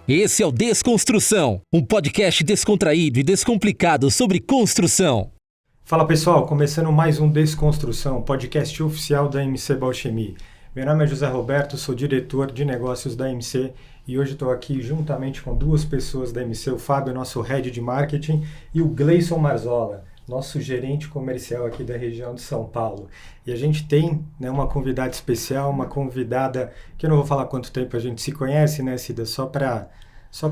Esse é o Desconstrução, um podcast descontraído e descomplicado sobre construção. Fala pessoal, começando mais um Desconstrução, podcast oficial da MC Bauchemy. Meu nome é José Roberto, sou diretor de negócios da MC e hoje estou aqui juntamente com duas pessoas da MC, o Fábio, nosso head de marketing, e o Gleison Marzola, nosso gerente comercial aqui da região de São Paulo. E a gente tem, né, uma convidada especial, uma convidada que eu não vou falar quanto tempo a gente se conhece, né, Cida? Só para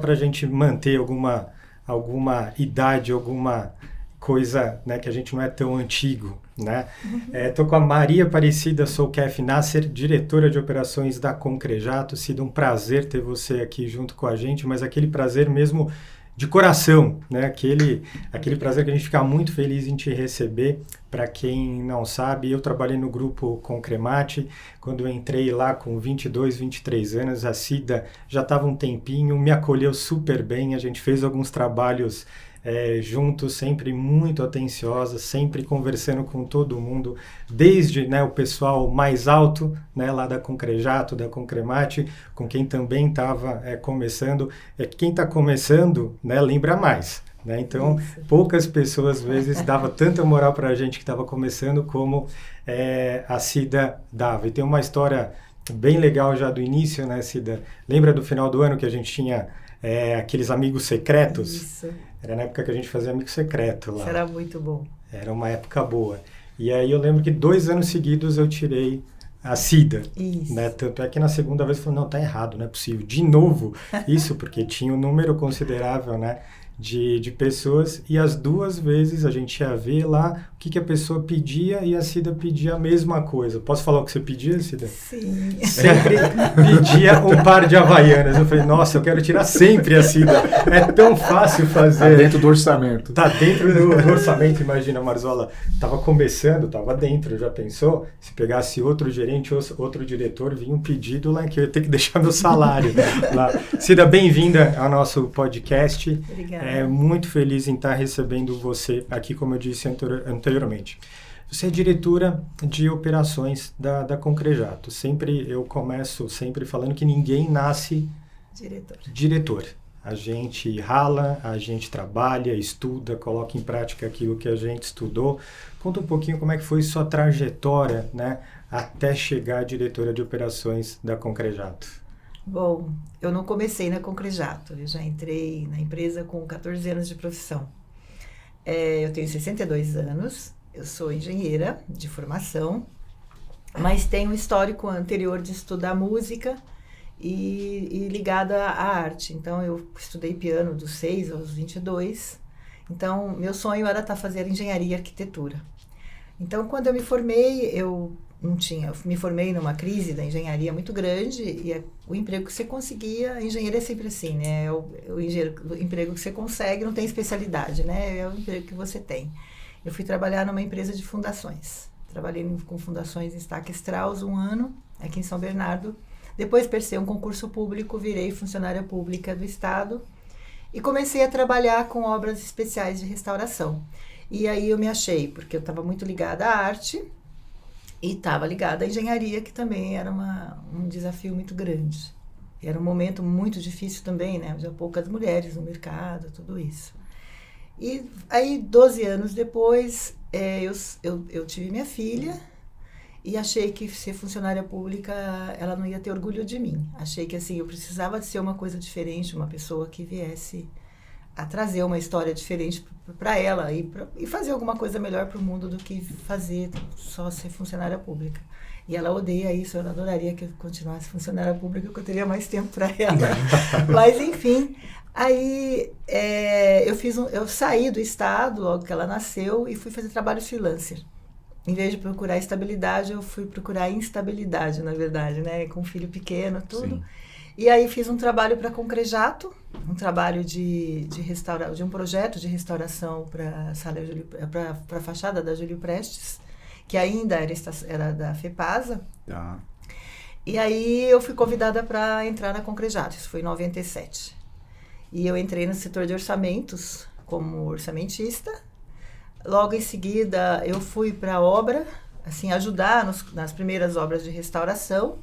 a gente manter alguma idade, alguma coisa, né, que a gente não é tão antigo, né? Estou com a Maria Aparecida Solkef Nasser, diretora de operações da Concrejato. Cida, um prazer ter você aqui junto com a gente, mas aquele prazer mesmo de coração, né? Aquele prazer que a gente fica muito feliz em te receber. Para quem não sabe, eu trabalhei no grupo Concremate. Quando eu entrei lá com 22, 23 anos, a Cida já estava um tempinho, me acolheu super bem, a gente fez alguns trabalhos juntos, sempre muito atenciosa, sempre conversando com todo mundo, desde, né, o pessoal mais alto, né, lá da Concrejato, da Concremate, com quem também estava começando. Quem está começando, né, lembra mais, né? Então, poucas pessoas, às vezes, dava tanta moral para a gente que estava começando como a Cida dava. E tem uma história bem legal já do início, né, Cida? Lembra do final do ano que a gente tinha aqueles amigos secretos? Isso. Era na época que a gente fazia amigo secreto lá. Isso era muito bom. Era uma época boa. E aí eu lembro que 2 anos seguidos eu tirei a Cida. Isso. Né? Tanto é que na segunda vez eu falei, não, tá errado, não é possível. De novo, isso porque tinha um número considerável, né, de pessoas, e as 2 vezes a gente ia ver lá o que a pessoa pedia e a Cida pedia a mesma coisa. Posso falar o que você pedia, Cida? Sim. Sempre pedia um par de Havaianas. Eu falei, nossa, eu quero tirar sempre a Cida. É tão fácil fazer. Tá dentro do orçamento. Tá dentro do orçamento, imagina, Marzola. Tava começando, tava dentro, já pensou? Se pegasse outro gerente, outro diretor, vinha um pedido lá que eu ia ter que deixar meu salário lá. Cida, bem-vinda ao nosso podcast. Obrigada. Muito feliz em estar recebendo você aqui, como eu disse anteriormente. Você é diretora de operações da Concrejato. Eu começo sempre falando que ninguém nasce diretor. A gente rala, a gente trabalha, estuda, coloca em prática aquilo que a gente estudou. Conta um pouquinho como é que foi sua trajetória, né, até chegar à diretora de operações da Concrejato. Bom, eu não comecei na Concrejato. Eu já entrei na empresa com 14 anos de profissão. Eu tenho 62 anos. Eu sou engenheira de formação, mas tenho um histórico anterior de estudar música e ligada à arte. Então, eu estudei piano dos 6 aos 22. Então, meu sonho era fazendo engenharia e arquitetura. Então, quando eu me formei, eu me formei numa crise da engenharia muito grande e o emprego que você conseguia, engenheiro é sempre assim, né? O emprego que você consegue não tem especialidade, né? É o emprego que você tem. Eu fui trabalhar numa empresa de fundações. Trabalhei com fundações em Stack Strauss 1 ano, aqui em São Bernardo. Depois prestei um concurso público, virei funcionária pública do Estado e comecei a trabalhar com obras especiais de restauração. E aí eu me achei, porque eu estava muito ligada à arte e estava ligada à engenharia, que também era um desafio muito grande. Era um momento muito difícil também, né? Já poucas mulheres no mercado, tudo isso. E aí, 12 anos depois, eu tive minha filha e achei que ser funcionária pública, ela não ia ter orgulho de mim. Achei que, assim, eu precisava de ser uma coisa diferente, uma pessoa que viesse a trazer uma história diferente para ela e fazer alguma coisa melhor para o mundo do que fazer só ser funcionária pública. E ela odeia isso, ela adoraria que eu continuasse funcionária pública, porque eu teria mais tempo para ela. Mas, enfim, aí eu saí do Estado logo que ela nasceu e fui fazer trabalho freelancer. Em vez de procurar estabilidade, eu fui procurar instabilidade, na verdade, né? Com um filho pequeno, tudo. Sim. E aí fiz um trabalho para Concrejato, um trabalho de um projeto de restauração para a fachada da Júlio Prestes, que ainda era da FEPASA. Tá. E aí eu fui convidada para entrar na Concrejato, isso foi em 97. E eu entrei no setor de orçamentos como orçamentista. Logo em seguida eu fui para a obra, assim, ajudar nas primeiras obras de restauração,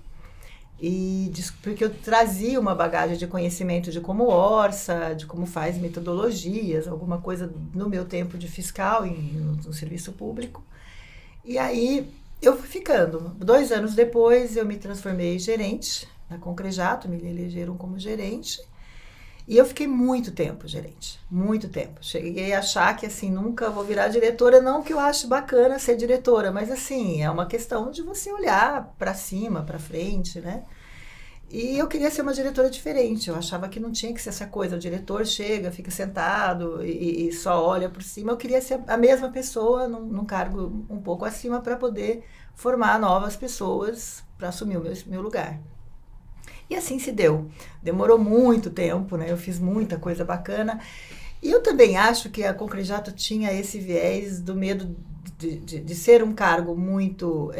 porque eu trazia uma bagagem de conhecimento de como orça, de como faz metodologias, alguma coisa no meu tempo de fiscal no serviço público. E aí eu fui ficando. 2 anos depois eu me transformei em gerente na Concrejato, me elegeram como gerente. E eu fiquei muito tempo gerente, muito tempo. Cheguei a achar que, assim, nunca vou virar diretora, não que eu acho bacana ser diretora, mas, assim, é uma questão de você olhar para cima, para frente, né? E eu queria ser uma diretora diferente, eu achava que não tinha que ser essa coisa, o diretor chega, fica sentado e só olha por cima. Eu queria ser a mesma pessoa num cargo um pouco acima para poder formar novas pessoas para assumir o meu lugar. E assim se deu. Demorou muito tempo, né? Eu fiz muita coisa bacana. E eu também acho que a Concrejato tinha esse viés do medo de ser um cargo muito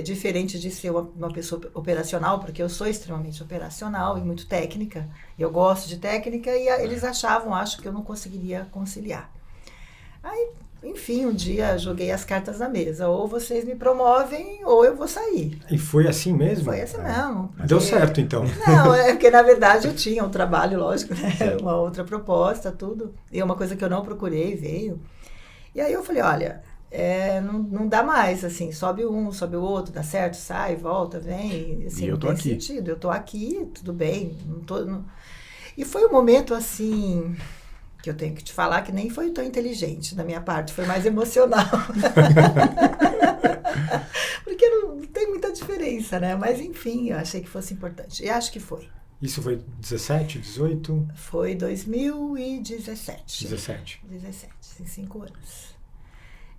diferente de ser uma pessoa operacional, porque eu sou extremamente operacional e muito técnica. Eu gosto de técnica e eles acho que eu não conseguiria conciliar. Aí, enfim, um dia joguei as cartas na mesa. Ou vocês me promovem ou eu vou sair. E foi assim mesmo? Foi assim mesmo. Porque... Deu certo, então. Não, é porque, na verdade, eu tinha um trabalho, lógico, né? Uma outra proposta, tudo. E uma coisa que eu não procurei, veio. E aí eu falei, olha, não dá mais, assim, sobe um, sobe o outro, dá certo, sai, volta, vem. Assim, e eu tô aqui. Sentido. Eu tô aqui, tudo bem. E foi um momento, assim... que eu tenho que te falar que nem foi tão inteligente da minha parte, foi mais emocional. Porque não tem muita diferença, né? Mas, enfim, eu achei que fosse importante. E acho que foi. Isso foi 17, 18? Foi 2017. 17. 17, em 5 anos.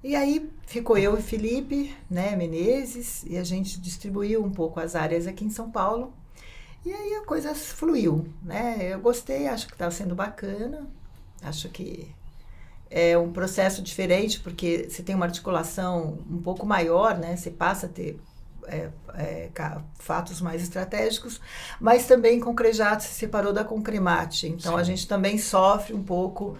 E aí, ficou eu e Felipe, né, Menezes, e a gente distribuiu um pouco as áreas aqui em São Paulo. E aí a coisa fluiu, né? Eu gostei, acho que estava sendo bacana. Acho que é um processo diferente, porque você tem uma articulação um pouco maior, né? Você passa a ter fatos mais estratégicos, mas também Concrejato se separou da Concremate. Então, a gente também sofre um pouco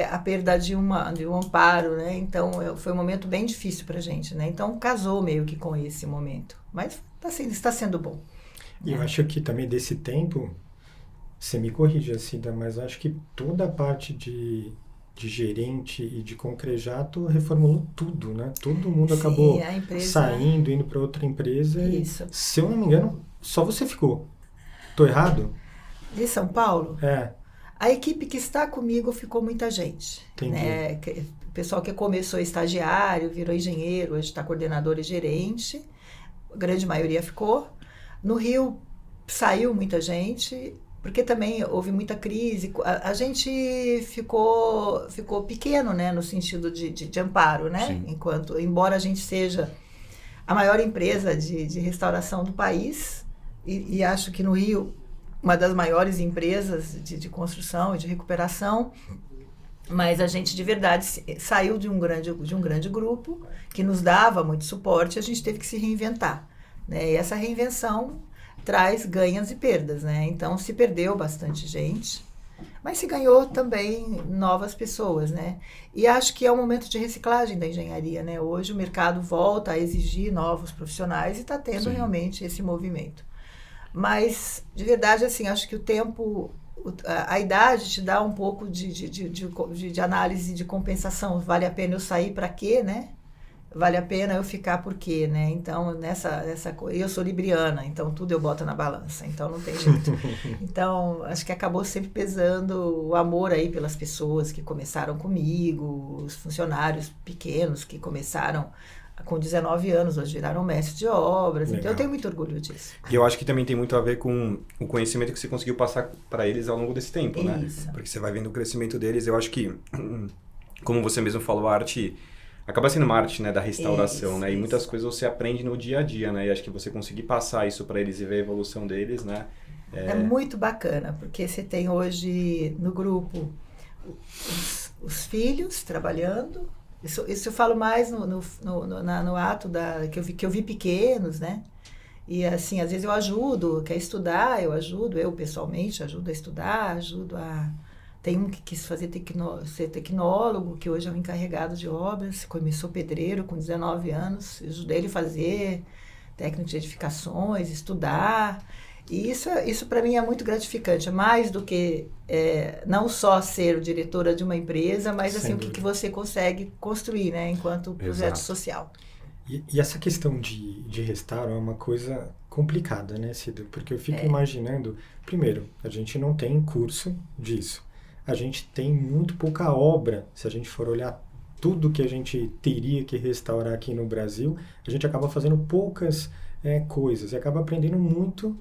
a perda de um amparo, né? Então, foi um momento bem difícil para a gente, né? Então, casou meio que com esse momento. Mas está sendo bom. E eu acho que também desse tempo... Você me corrige, Cida, mas acho que toda a parte de gerente e de Concrejato reformulou tudo, né? Todo mundo acabou saindo, indo para outra empresa. Isso. E, se eu não me engano, só você ficou. Tô errado? De São Paulo? É. A equipe que está comigo ficou muita gente. Entendi. Né? O pessoal que começou estagiário, virou engenheiro, hoje está coordenador e gerente. A grande maioria ficou. No Rio saiu muita gente... porque também houve muita crise, a gente ficou pequeno, né, no sentido de amparo, né, embora a gente seja a maior empresa de restauração do país, e acho que no Rio, uma das maiores empresas de construção e de recuperação, mas a gente de verdade saiu de um grande grupo, que nos dava muito suporte, e a gente teve que se reinventar, né, e essa reinvenção traz ganhos e perdas, né? Então, se perdeu bastante gente, mas se ganhou também novas pessoas, né? E acho que é um momento de reciclagem da engenharia, né? Hoje o mercado volta a exigir novos profissionais e está tendo realmente esse movimento. Mas, de verdade, assim, acho que o tempo, a idade te dá um pouco de análise de compensação. Vale a pena eu sair para quê, né? Vale a pena eu ficar por quê, né? Então, eu sou libriana, então tudo eu boto na balança, então não tem jeito. Então, acho que acabou sempre pesando o amor aí pelas pessoas que começaram comigo, os funcionários pequenos que começaram com 19 anos, hoje viraram mestres de obras. Legal. Então, eu tenho muito orgulho disso. E eu acho que também tem muito a ver com o conhecimento que você conseguiu passar para eles ao longo desse tempo, né? Isso. Porque você vai vendo o crescimento deles. Eu acho que, como você mesmo falou, a arte... acaba sendo uma arte, né, da restauração, né? E muitas coisas você aprende no dia a dia, né? E acho que você conseguir passar isso para eles e ver a evolução deles, né? É muito bacana, porque você tem hoje no grupo os filhos trabalhando. Isso eu falo mais no ato que eu vi pequenos, né? E assim, às vezes eu ajudo, quer estudar, eu pessoalmente ajudo a estudar, ajudo a Tem um que quis fazer ser tecnólogo, que hoje é o encarregado de obras, começou pedreiro com 19 anos, eu ajudei ele a fazer técnico de edificações, estudar. E isso para mim é muito gratificante, mais do que não só ser diretora de uma empresa, mas assim, o que você consegue construir, né, enquanto projeto social. E essa questão de restauro é uma coisa complicada, né, Cida? Porque eu fico imaginando, primeiro, a gente não tem curso disso. A gente tem muito pouca obra, se a gente for olhar tudo que a gente teria que restaurar aqui no Brasil, a gente acaba fazendo poucas coisas e acaba aprendendo muito,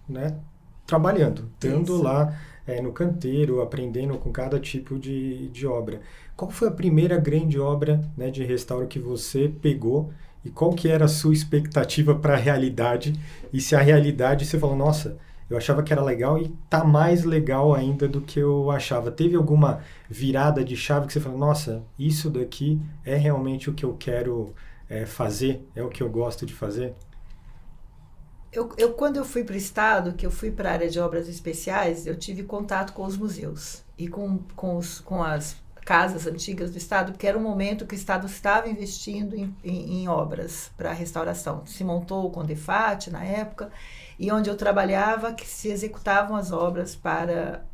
né, trabalhando, estando lá no canteiro, aprendendo com cada tipo de obra. Qual foi a primeira grande obra, né, de restauro que você pegou e qual que era a sua expectativa para a realidade? E se a realidade você falou, nossa, eu achava que era legal e tá mais legal ainda do que eu achava. Teve alguma virada de chave que você falou, nossa, isso daqui é realmente o que eu quero fazer, é o que eu gosto de fazer? Quando eu fui para o Estado, que eu fui para a área de obras especiais, eu tive contato com os museus e com as casas antigas do Estado, porque era um momento que o Estado estava investindo em obras para restauração. Se montou o Condefat na época, e onde eu trabalhava, que se executavam as obras para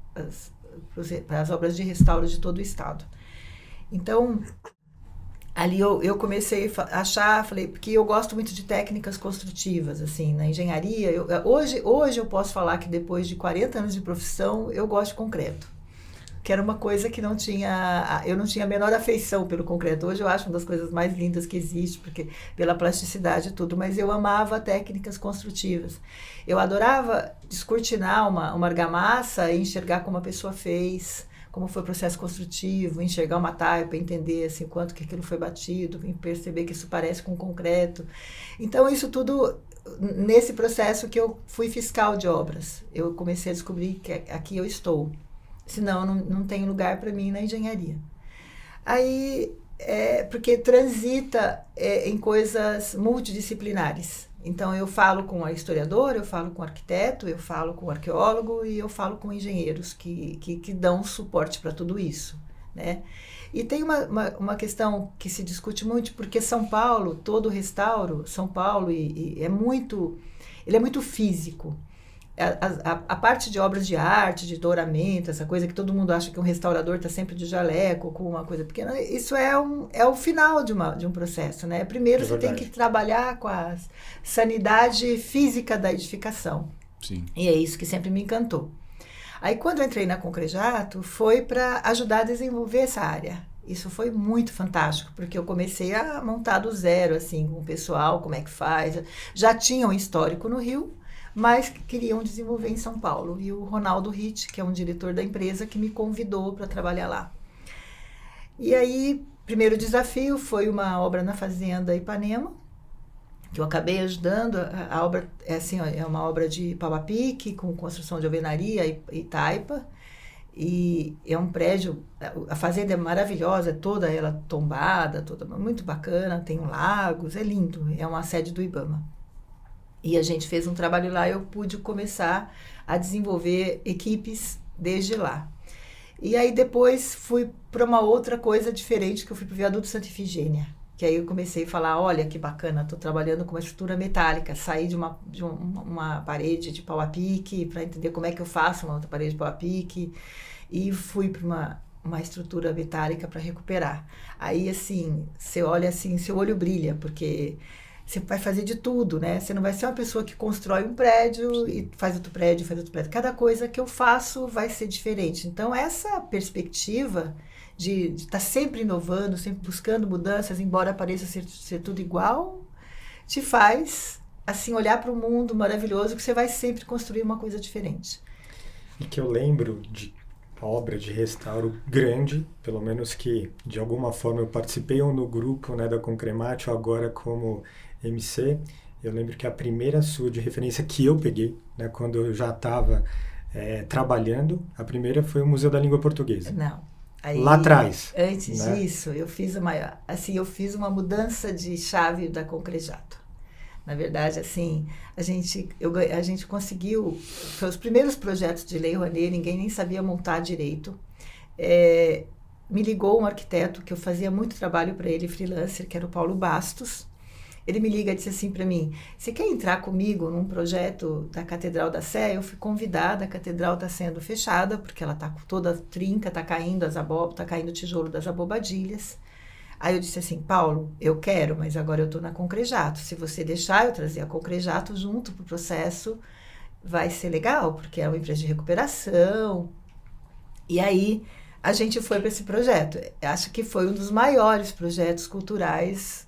as obras de restauro de todo o Estado. Então, ali eu comecei a achar, falei, porque eu gosto muito de técnicas construtivas, assim, na engenharia. Hoje eu posso falar que depois de 40 anos de profissão, eu gosto de concreto. Que era uma coisa que eu não tinha a menor afeição pelo concreto. Hoje eu acho uma das coisas mais lindas que existe, porque pela plasticidade e tudo, mas eu amava técnicas construtivas. Eu adorava descortinar uma argamassa e enxergar como a pessoa fez, como foi o processo construtivo, enxergar uma taipa, entender assim, quanto que aquilo foi batido, perceber que isso parece com concreto. Então, isso tudo, nesse processo que eu fui fiscal de obras, eu comecei a descobrir que aqui eu estou. Senão, não tem lugar para mim na engenharia. Aí, porque transita em coisas multidisciplinares. Então, eu falo com a historiadora, eu falo com o arquiteto, eu falo com o arqueólogo e eu falo com engenheiros que dão suporte para tudo isso, né? E tem uma questão que se discute muito, porque São Paulo, todo o restauro, São Paulo, ele é muito físico. A parte de obras de arte, de douramento, essa coisa que todo mundo acha que um restaurador está sempre de jaleco, com uma coisa pequena, isso é o final de um processo, né? Primeiro você tem que trabalhar com a sanidade física da edificação. Sim. E é isso que sempre me encantou. Aí quando eu entrei na Concrejato, foi para ajudar a desenvolver essa área. Isso foi muito fantástico, porque eu comecei a montar do zero, assim, com o pessoal, como é que faz. Já tinha um histórico no Rio, mas queriam desenvolver em São Paulo. E o Ronaldo Ritt, que é um diretor da empresa, que me convidou para trabalhar lá. E aí, primeiro desafio foi uma obra na Fazenda Ipanema, que eu acabei ajudando. A obra é uma obra de pau a pique, com construção de alvenaria e taipa. E é um prédio, a fazenda é maravilhosa, toda ela tombada, toda muito bacana, tem lagos, é lindo, é uma sede do IBAMA. E a gente fez um trabalho lá e eu pude começar a desenvolver equipes desde lá. E aí depois fui para uma outra coisa diferente, que eu fui para o Viaduto Santa Ifigênia. Que aí eu comecei a falar, olha que bacana, estou trabalhando com uma estrutura metálica. Saí de uma parede de pau a pique para entender como é que eu faço uma outra parede de pau a pique. E fui para uma estrutura metálica para recuperar. Aí assim, você olha assim, seu olho brilha, porque você vai fazer de tudo, né? Você não vai ser uma pessoa que constrói um prédio e faz outro prédio, faz outro prédio. Cada coisa que eu faço vai ser diferente. Então, essa perspectiva de estar sempre inovando, sempre buscando mudanças, embora pareça ser tudo igual, te faz, assim, olhar para o mundo maravilhoso, que você vai sempre construir uma coisa diferente. E que eu lembro de obra de restauro grande, pelo menos que de alguma forma eu participei ou no grupo, né, da Concremat, ou agora como MC. Eu lembro que a primeira sua de referência que eu peguei, né, quando eu já estava trabalhando, a primeira foi o Museu da Língua Portuguesa. Não. Aí, lá atrás. Antes né? disso, eu fiz uma mudança de chave da Concrejato. Na verdade, assim, a gente conseguiu, foi os primeiros projetos de Lei Rouanet, ninguém nem sabia montar direito. me ligou um arquiteto que eu fazia muito trabalho para ele, freelancer, que era o Paulo Bastos. Ele me liga e disse assim para mim, você quer entrar comigo num projeto da Catedral da Sé? Eu fui convidada, a catedral está sendo fechada, porque ela está toda trinca, está caindo o tijolo das abobadilhas. Aí eu disse assim, Paulo, eu quero, mas agora eu estou na Concrejato. Se você deixar eu trazer a Concrejato junto para o processo, vai ser legal, porque é uma empresa de recuperação. E aí a gente foi para esse projeto. Acho que foi um dos maiores projetos culturais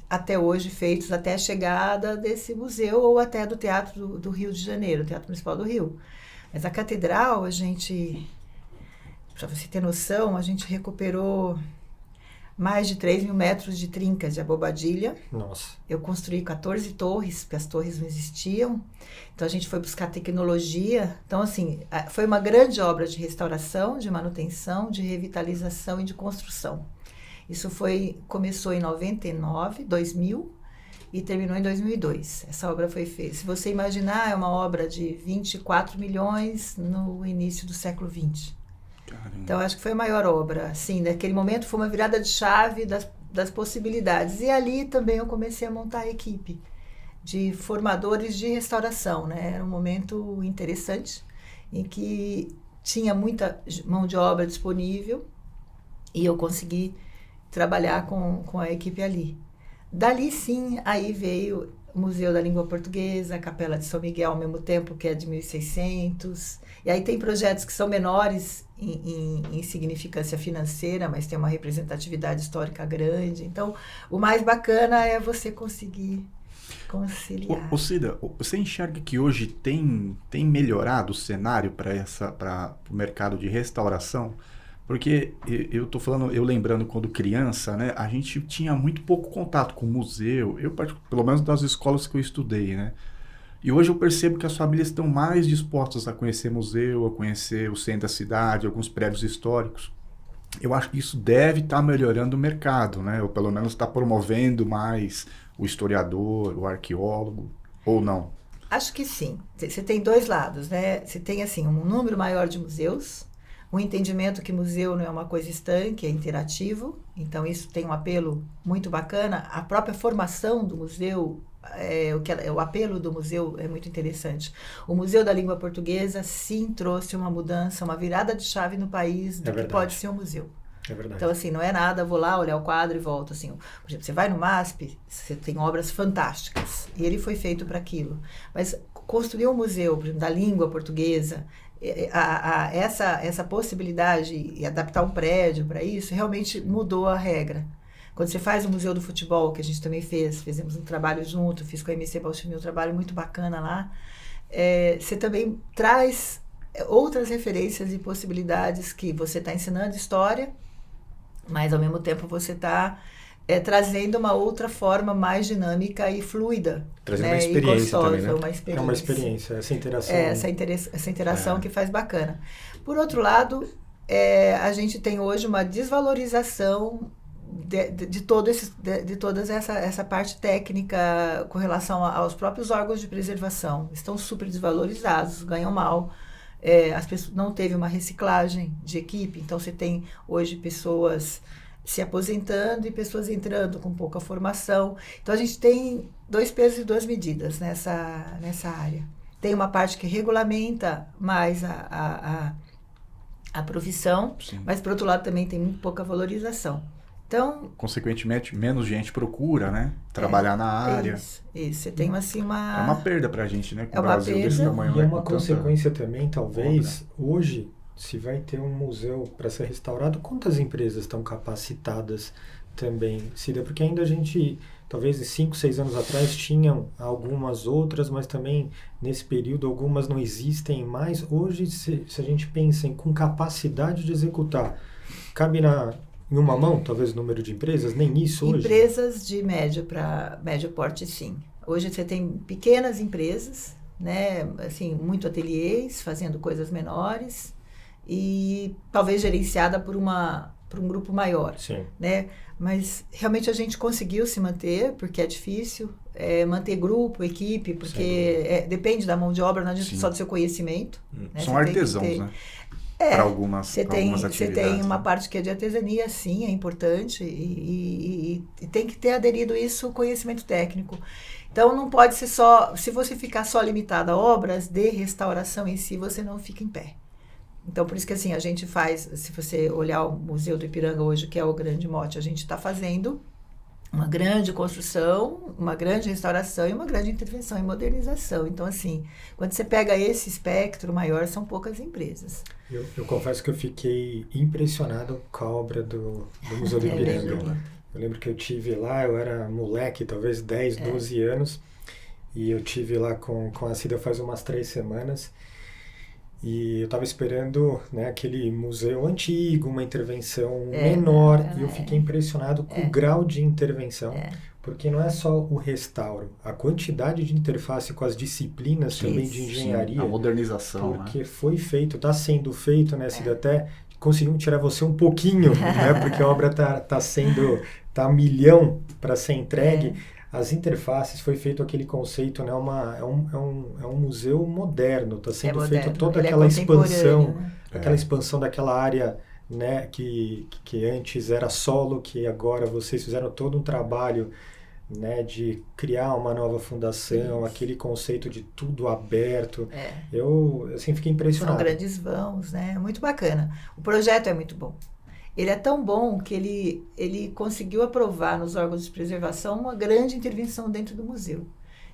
até hoje feitos, até a chegada desse museu ou até do Teatro do Rio de Janeiro, Teatro Municipal do Rio. Mas a catedral, para você ter noção, a gente recuperou mais de 3 mil metros de trincas de abobadilha. Nossa. Eu construí 14 torres, porque as torres não existiam. Então, a gente foi buscar tecnologia. Então, assim, foi uma grande obra de restauração, de manutenção, de revitalização e de construção. Isso começou em 99, 2000 e terminou em 2002. Essa obra foi feita. Se você imaginar, é uma obra de 24 milhões no início do século XX. Caramba. Então, acho que foi a maior obra. Assim, naquele momento foi uma virada de chave das possibilidades. E ali também eu comecei a montar a equipe de formadores de restauração, né? Era um momento interessante em que tinha muita mão de obra disponível e eu consegui trabalhar com a equipe ali. Dali, sim, aí veio o Museu da Língua Portuguesa, a Capela de São Miguel ao mesmo tempo, que é de 1600. E aí tem projetos que são menores em significância financeira, mas tem uma representatividade histórica grande. Então, o mais bacana é você conseguir conciliar. Ô Cida, você enxerga que hoje tem melhorado o cenário para o mercado de restauração? Porque eu lembrando quando criança, né, a gente tinha muito pouco contato com o museu, pelo menos das escolas que eu estudei, né? E hoje eu percebo que as famílias estão mais dispostas a conhecer museu, a conhecer o centro da cidade, alguns prédios históricos. Eu acho que isso deve estar melhorando o mercado, né? Ou pelo menos está promovendo mais o historiador, o arqueólogo, ou não? Acho que sim. Você tem dois lados, né? Você tem, assim, um número maior de museus, o entendimento que museu não é uma coisa estanque, é interativo, então isso tem um apelo muito bacana. A própria formação do museu, o apelo do museu é muito interessante. O Museu da Língua Portuguesa, sim, trouxe uma mudança, uma virada de chave no país do que pode ser um museu. É verdade. Então, assim, não é nada, vou lá olhar o quadro e volto, assim. Por exemplo, você vai no MASP, você tem obras fantásticas, e ele foi feito para aquilo. Mas construir um museu, por exemplo, da língua portuguesa, essa possibilidade e adaptar um prédio para isso, realmente mudou a regra. Quando você faz o Museu do Futebol, que a gente também fizemos um trabalho junto, fiz com a MC Balchimi um trabalho muito bacana lá, você também traz outras referências e possibilidades que você está ensinando história, mas ao mesmo tempo você está trazendo uma outra forma mais dinâmica e fluida. Trazendo né? uma experiência gostosa, também, né? É uma experiência, essa interação. Essa interação que faz bacana. Por outro lado, a gente tem hoje uma desvalorização de toda essa parte técnica com relação aos próprios órgãos de preservação. Estão super desvalorizados, ganham mal. As pessoas, não teve uma reciclagem de equipe, então você tem hoje pessoas se aposentando e pessoas entrando com pouca formação. Então, a gente tem 2 pesos e 2 medidas nessa área. Tem uma parte que regulamenta mais a profissão, Sim. mas, por outro lado, também tem muito pouca valorização. Então, consequentemente, menos gente procura, né? Trabalhar na área. Isso. Você tem, assim, uma... É uma perda pra gente, né? Com É o uma Brasil desse perda. tamanho. E é né? uma Com tanta consequência também, talvez, obra. hoje, se vai ter um museu para ser restaurado, quantas empresas estão capacitadas também, Cida? Porque ainda a gente, talvez 5, 6 anos atrás, tinham algumas outras, mas também nesse período algumas não existem mais. Hoje, se a gente pensa com capacidade de executar, cabe em uma mão, talvez, o número de empresas? Nem isso hoje? Empresas de médio porte, sim. Hoje você tem pequenas empresas, né? Assim, muito ateliês, fazendo coisas menores, e talvez gerenciada por um grupo maior. Sim. Né? Mas realmente a gente conseguiu se manter, porque é difícil manter grupo, equipe, porque depende da mão de obra, não adianta Sim. só do seu conhecimento. Né? São Você tem que artesãos, ter... né? para algumas Você atividades. tem uma né? parte que é de artesania, sim, é importante, e tem que ter aderido isso ao conhecimento técnico. Então, não pode ser só... Se você ficar só limitado a obras de restauração em si, você não fica em pé. Então, por isso que assim, a gente faz... Se você olhar o Museu do Ipiranga hoje, que é o grande mote, a gente está fazendo uma grande construção, uma grande restauração e uma grande intervenção e modernização. Então, assim, quando você pega esse espectro maior, são poucas empresas. Eu confesso que eu fiquei impressionado com a obra do Museu do Ipiranga. Eu lembro que eu tive lá, eu era moleque, talvez 10, 12 anos, e eu tive lá com a Cida faz umas 3 semanas, e eu estava esperando, né, aquele museu antigo, uma intervenção menor, e eu fiquei impressionado com o grau de intervenção, porque não é só o restauro, a quantidade de interface com as disciplinas também de engenharia. Sim, a modernização. Porque foi feito, está sendo feito, né, Cida, até conseguimos tirar você um pouquinho, né, porque a obra tá a milhão para ser entregue. As interfaces, foi feito aquele conceito, né? É um museu moderno, está sendo feito toda aquela expansão, né? aquela expansão daquela área, né? Que antes era solo, que agora vocês fizeram todo um trabalho, né? De criar uma nova fundação, aquele conceito de tudo aberto. Eu assim, fiquei impressionado. São grandes vãos, né? Muito bacana. O projeto é muito bom. Ele é tão bom que ele conseguiu aprovar nos órgãos de preservação uma grande intervenção dentro do museu.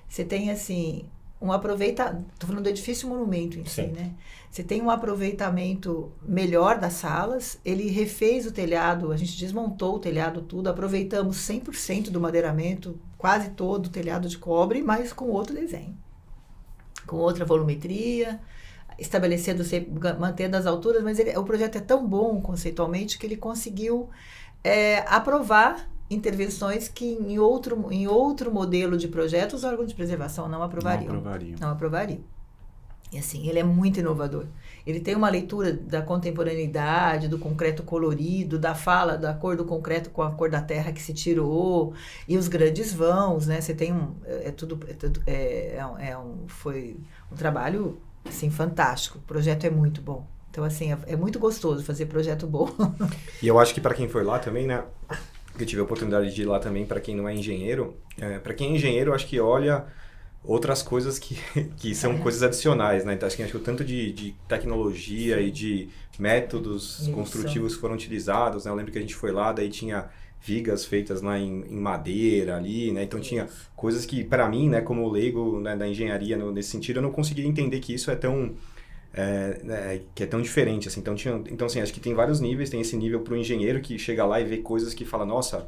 Você tem, assim, estou falando do edifício monumento em si, né? Você tem um aproveitamento melhor das salas, ele refez o telhado, a gente desmontou o telhado tudo, aproveitamos 100% do madeiramento, quase todo o telhado de cobre, mas com outro desenho, com outra volumetria, estabelecendo, mantendo as alturas, mas o projeto é tão bom conceitualmente que ele conseguiu aprovar intervenções que em outro modelo de projeto os órgãos de preservação não aprovariam. Não aprovariam. E assim, ele é muito inovador. Ele tem uma leitura da contemporaneidade, do concreto colorido, da fala da cor do concreto com a cor da terra que se tirou, e os grandes vãos, né? Você tem foi um trabalho assim, fantástico. O projeto é muito bom. Então, assim, é muito gostoso fazer projeto bom. E eu acho que para quem foi lá também, né? Eu tive a oportunidade de ir lá também, para quem não é engenheiro. Para quem é engenheiro, acho que olha outras coisas que são coisas adicionais, né? Então, acho que o tanto de tecnologia e de métodos construtivos foram utilizados, né? Eu lembro que a gente foi lá, daí tinha vigas feitas lá em madeira ali, né? Então tinha coisas que, para mim, né, como leigo, né, da engenharia nesse sentido, eu não conseguia entender que isso é tão que é tão diferente, assim. Então assim, acho que tem vários níveis. Tem esse nível para o engenheiro que chega lá e vê coisas que fala, nossa,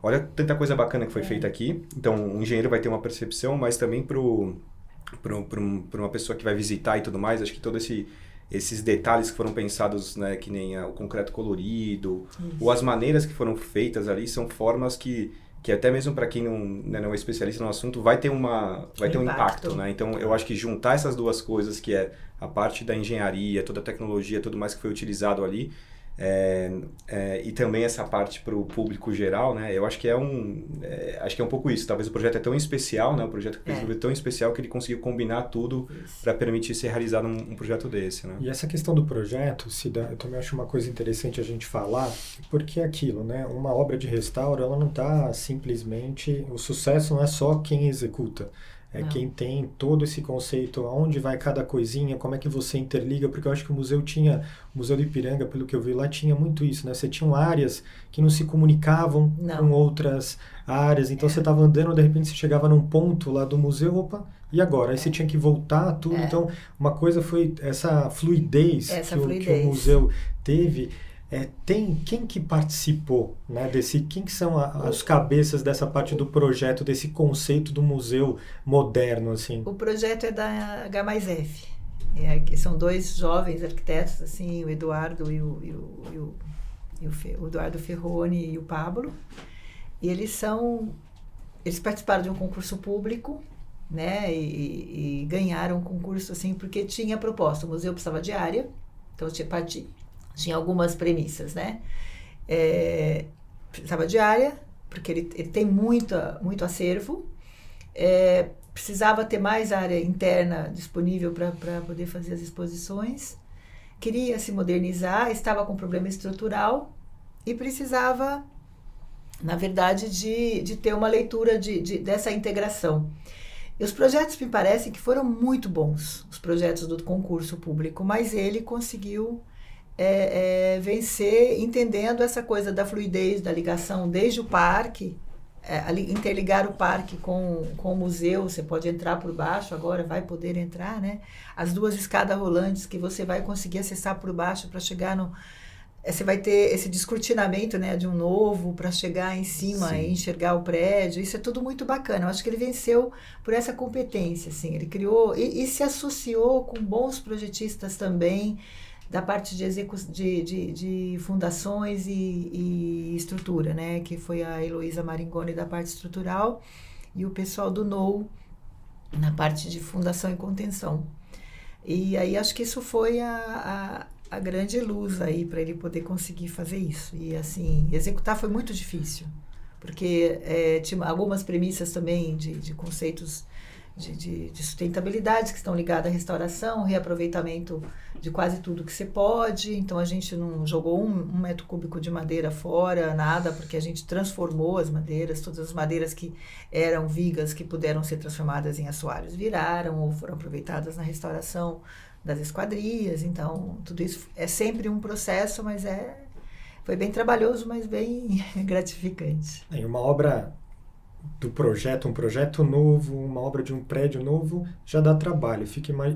olha tanta coisa bacana que foi feita aqui. Então o engenheiro vai ter uma percepção, mas também para uma pessoa que vai visitar e tudo mais, acho que todo esses detalhes que foram pensados, né, que nem o concreto colorido, ou as maneiras que foram feitas ali, são formas que até mesmo para quem não é especialista no assunto, vai ter um impacto, né? Então, eu acho que juntar essas duas coisas, que é a parte da engenharia, toda a tecnologia, tudo mais que foi utilizado ali, e também essa parte para o público geral, né? Eu acho que é um pouco isso. Talvez o projeto é tão especial, né? O projeto que fez é tão especial que ele conseguiu combinar tudo para permitir ser realizado um projeto desse, né? E essa questão do projeto, Cida, eu também acho uma coisa interessante a gente falar, porque é aquilo, né? Uma obra de restauro, ela não está simplesmente... O sucesso não é só quem executa. Quem tem todo esse conceito, aonde vai cada coisinha, como é que você interliga, porque eu acho que o Museu do Ipiranga, pelo que eu vi lá, tinha muito isso, né? Você tinha áreas que não se comunicavam com outras áreas, então você estava andando, de repente você chegava num ponto lá do museu, opa, e agora? Aí você tinha que voltar tudo, então uma coisa foi essa fluidez que o museu teve. Quem que participou, né, quem que são as cabeças dessa parte do projeto, desse conceito do museu moderno, assim? O projeto é da H+F. São dois jovens arquitetos, assim, o Eduardo e o Eduardo Ferroni e o Pablo. E eles participaram de um concurso público, né, e ganharam o concurso, assim, porque tinha proposta. O museu precisava de área, então tinha algumas premissas, né? Precisava de área, porque ele tem muito acervo. Precisava ter mais área interna disponível para poder fazer as exposições. queria se modernizar, estava com problema estrutural e precisava, na verdade, de ter uma leitura dessa integração. E os projetos me parecem que foram muito bons, os projetos do concurso público, mas ele conseguiu vencer entendendo essa coisa da fluidez, da ligação desde o parque, interligar o parque com o museu. Você pode entrar por baixo, agora vai poder entrar, né? As 2 escadas rolantes que você vai conseguir acessar por baixo para chegar no... Você vai ter esse descortinamento, né, de um novo para chegar em cima e enxergar o prédio. Isso é tudo muito bacana. Eu acho que ele venceu por essa competência, assim. Ele criou e se associou com bons projetistas também da parte de fundações e estrutura, né, que foi a Heloísa Maringoni da parte estrutural e o pessoal do NOU na parte de fundação e contenção. E aí acho que isso foi a grande luz aí para ele poder conseguir fazer isso. E assim, executar foi muito difícil, porque tinha algumas premissas também de conceitos de sustentabilidade que estão ligados à restauração, reaproveitamento de quase tudo que você pode. Então a gente não jogou um metro cúbico de madeira fora, nada, porque a gente transformou as madeiras, todas as madeiras que eram vigas que puderam ser transformadas em assoalhos viraram ou foram aproveitadas na restauração das esquadrias. Então tudo isso é sempre um processo, mas foi bem trabalhoso, mas bem gratificante. Em uma obra do projeto, um projeto novo, uma obra de um prédio novo, já dá trabalho.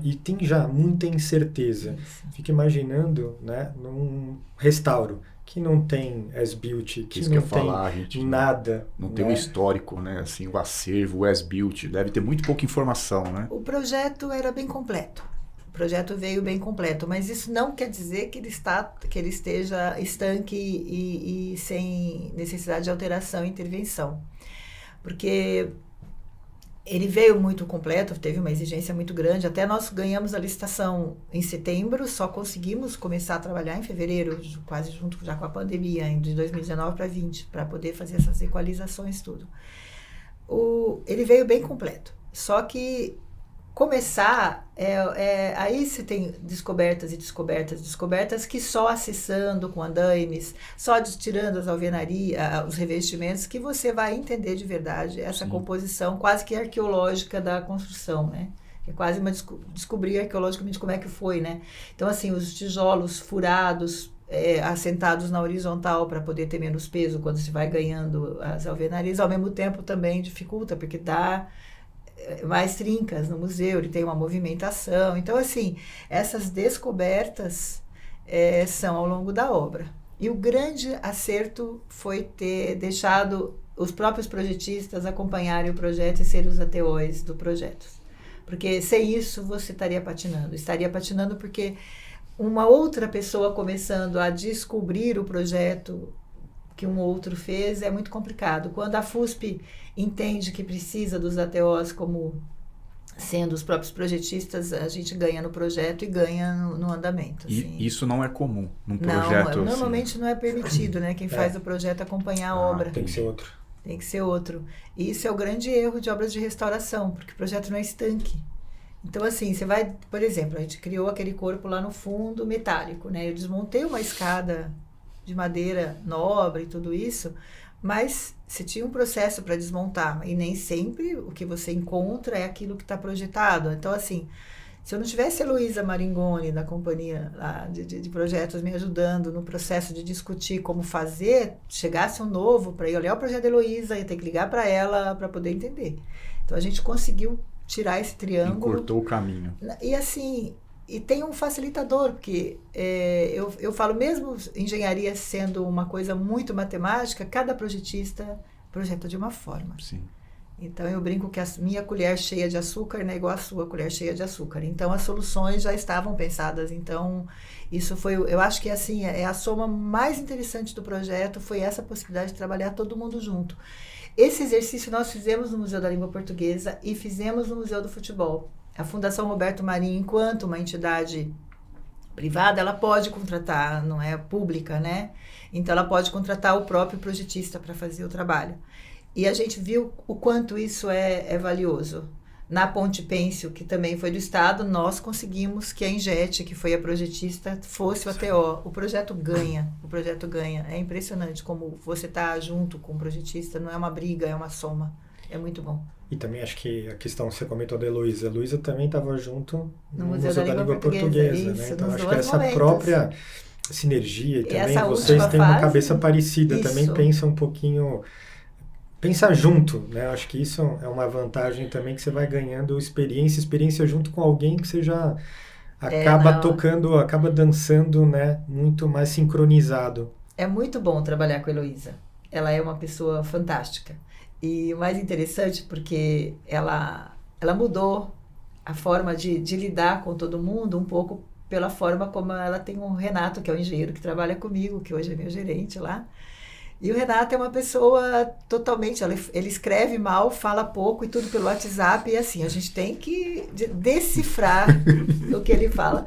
E tem já muita incerteza. Isso. Fica imaginando, né, num restauro que não tem as-built, que não tem nada. Não tem um histórico, né? Assim, o acervo, o as-built, deve ter muito pouca informação, né? O projeto era bem completo. O projeto veio bem completo, mas isso não quer dizer que ele esteja estanque e sem necessidade de alteração e intervenção. Porque ele veio muito completo, teve uma exigência muito grande. Até nós ganhamos a licitação em setembro, só conseguimos começar a trabalhar em fevereiro, quase junto já com a pandemia, de 2019 para 2020, para poder fazer essas equalizações, tudo. Ele veio bem completo. Só que começar, aí você tem descobertas e descobertas que só acessando com andaimes, só tirando as alvenarias, os revestimentos, que você vai entender de verdade essa composição quase que arqueológica da construção, né? É quase descobrir arqueologicamente como é que foi, né? Então, assim, os tijolos furados, assentados na horizontal para poder ter menos peso quando se vai ganhando as alvenarias, ao mesmo tempo também dificulta, porque dá mais trincas no museu, ele tem uma movimentação. Então, assim, essas descobertas são ao longo da obra. E o grande acerto foi ter deixado os próprios projetistas acompanharem o projeto e serem os ATOs do projeto. Porque sem isso você estaria patinando porque uma outra pessoa começando a descobrir o projeto que um outro fez é muito complicado. Quando a FUSP entende que precisa dos ATOs como sendo os próprios projetistas, a gente ganha no projeto e ganha no andamento. Assim. E isso não é comum num projeto? Não, normalmente não é permitido, né? Quem faz o projeto acompanhar a obra. Tem que ser outro. Tem que ser outro. E isso é o grande erro de obras de restauração, porque o projeto não é estanque. Então, assim, você vai... Por exemplo, a gente criou aquele corpo lá no fundo metálico, né? Eu desmontei uma escada de madeira nobre e tudo isso, mas você tinha um processo para desmontar, e nem sempre o que você encontra é aquilo que está projetado. Então, assim, se eu não tivesse a Heloísa Maringoni, da companhia lá de projetos, me ajudando no processo de discutir como fazer, chegasse um novo, para ir olhar o projeto da Heloísa, ia ter que ligar para ela para poder entender. Então, a gente conseguiu tirar esse triângulo. Encurtou o caminho. E assim... E tem um facilitador, porque eu falo, mesmo engenharia sendo uma coisa muito matemática, cada projetista projeta de uma forma. Sim. Então, eu brinco que a minha colher cheia de açúcar não é igual a sua colher cheia de açúcar. Então, as soluções já estavam pensadas. Então, isso foi... Eu acho que assim, a soma mais interessante do projeto foi essa possibilidade de trabalhar todo mundo junto. Esse exercício nós fizemos no Museu da Língua Portuguesa e fizemos no Museu do Futebol. A Fundação Roberto Marinho, enquanto uma entidade privada, ela pode contratar, não é pública, né? Então, ela pode contratar o próprio projetista para fazer o trabalho. E a gente viu o quanto isso é valioso. Na Ponte Pêncil, que também foi do Estado, nós conseguimos que a Injet, que foi a projetista, fosse o ATO. O projeto ganha. É impressionante como você está junto com o projetista, não é uma briga, é uma soma. É muito bom. E também acho que a questão que você comentou da Heloísa. A Heloísa também estava junto no Museu da Língua Portuguesa. Isso, né? Então acho que essa momentos. própria sinergia, e também essa vocês têm uma cabeça parecida, isso. também pensa um pouquinho... Pensa junto, né? Acho que isso é uma vantagem também, que você vai ganhando experiência junto com alguém que você já acaba tocando, acaba dançando, né? Muito mais sincronizado. É muito bom trabalhar com a Heloísa. Ela é uma pessoa fantástica. E o mais interessante, porque ela mudou a forma de lidar com todo mundo, um pouco pela forma como ela tem o Renato, que é o engenheiro que trabalha comigo, que hoje é meu gerente lá. E o Renato é uma pessoa totalmente... Ele escreve mal, fala pouco e tudo pelo WhatsApp. E assim, a gente tem que decifrar o que ele fala.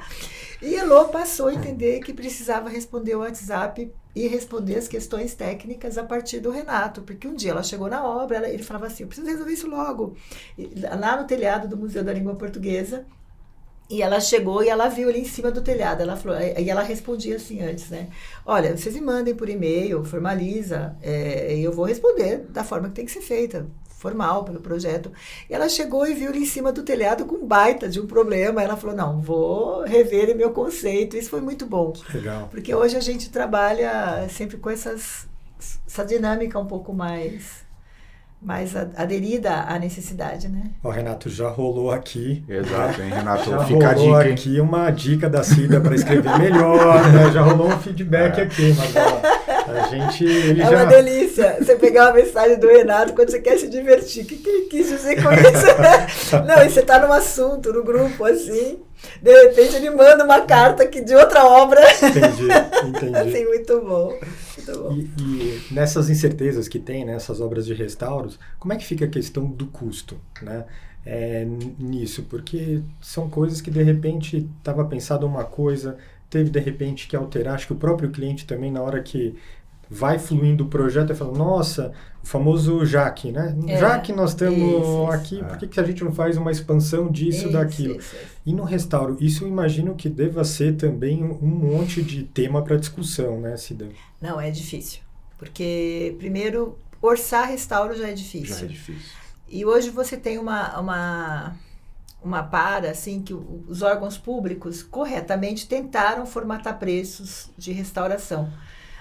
E a Elô passou a entender que precisava responder o WhatsApp e responder as questões técnicas a partir do Renato. Porque um dia ela chegou na obra, ele falava assim, eu preciso resolver isso logo. Lá no telhado do Museu da Língua Portuguesa. E ela chegou e ela viu ali em cima do telhado. Ela falou, e ela respondia assim antes, né? Olha, vocês me mandem por e-mail, formaliza, e eu vou responder da forma que tem que ser feita, formal, pelo projeto. E ela chegou e viu ali em cima do telhado com baita de um problema. Ela falou, não, vou rever meu conceito. Isso foi muito bom. Legal. Porque hoje a gente trabalha sempre com essa dinâmica um pouco mais aderida à necessidade, né? Ó, Renato, já rolou aqui. Exato, hein, Renato? Já Fica a rolou dica, aqui uma dica da Cida para escrever melhor, né? Já rolou um feedback aqui, mas ó, a gente... Uma delícia você pegar uma mensagem do Renato quando você quer se divertir. O que ele quis dizer com isso? Não, e você está num assunto, no grupo, assim, de repente ele manda uma carta aqui de outra obra. Entendi. Assim, muito bom. E nessas incertezas que tem, nessas obras de restauros, como é que fica a questão do custo, né? Nisso, porque são coisas que de repente estava pensado uma coisa, teve de repente que alterar. Acho que o próprio cliente também, na hora que vai fluindo o projeto, ele fala, nossa, o famoso JAC, né? Já que nós estamos aqui, por que a gente não faz uma expansão disso, daquilo? Isso. E no restauro, isso eu imagino que deva ser também um monte de tema para discussão, né, Cida? Não, é difícil. Porque, primeiro, orçar restauro já é difícil. Já é difícil. E hoje você tem uma para, assim, que os órgãos públicos corretamente tentaram formatar preços de restauração.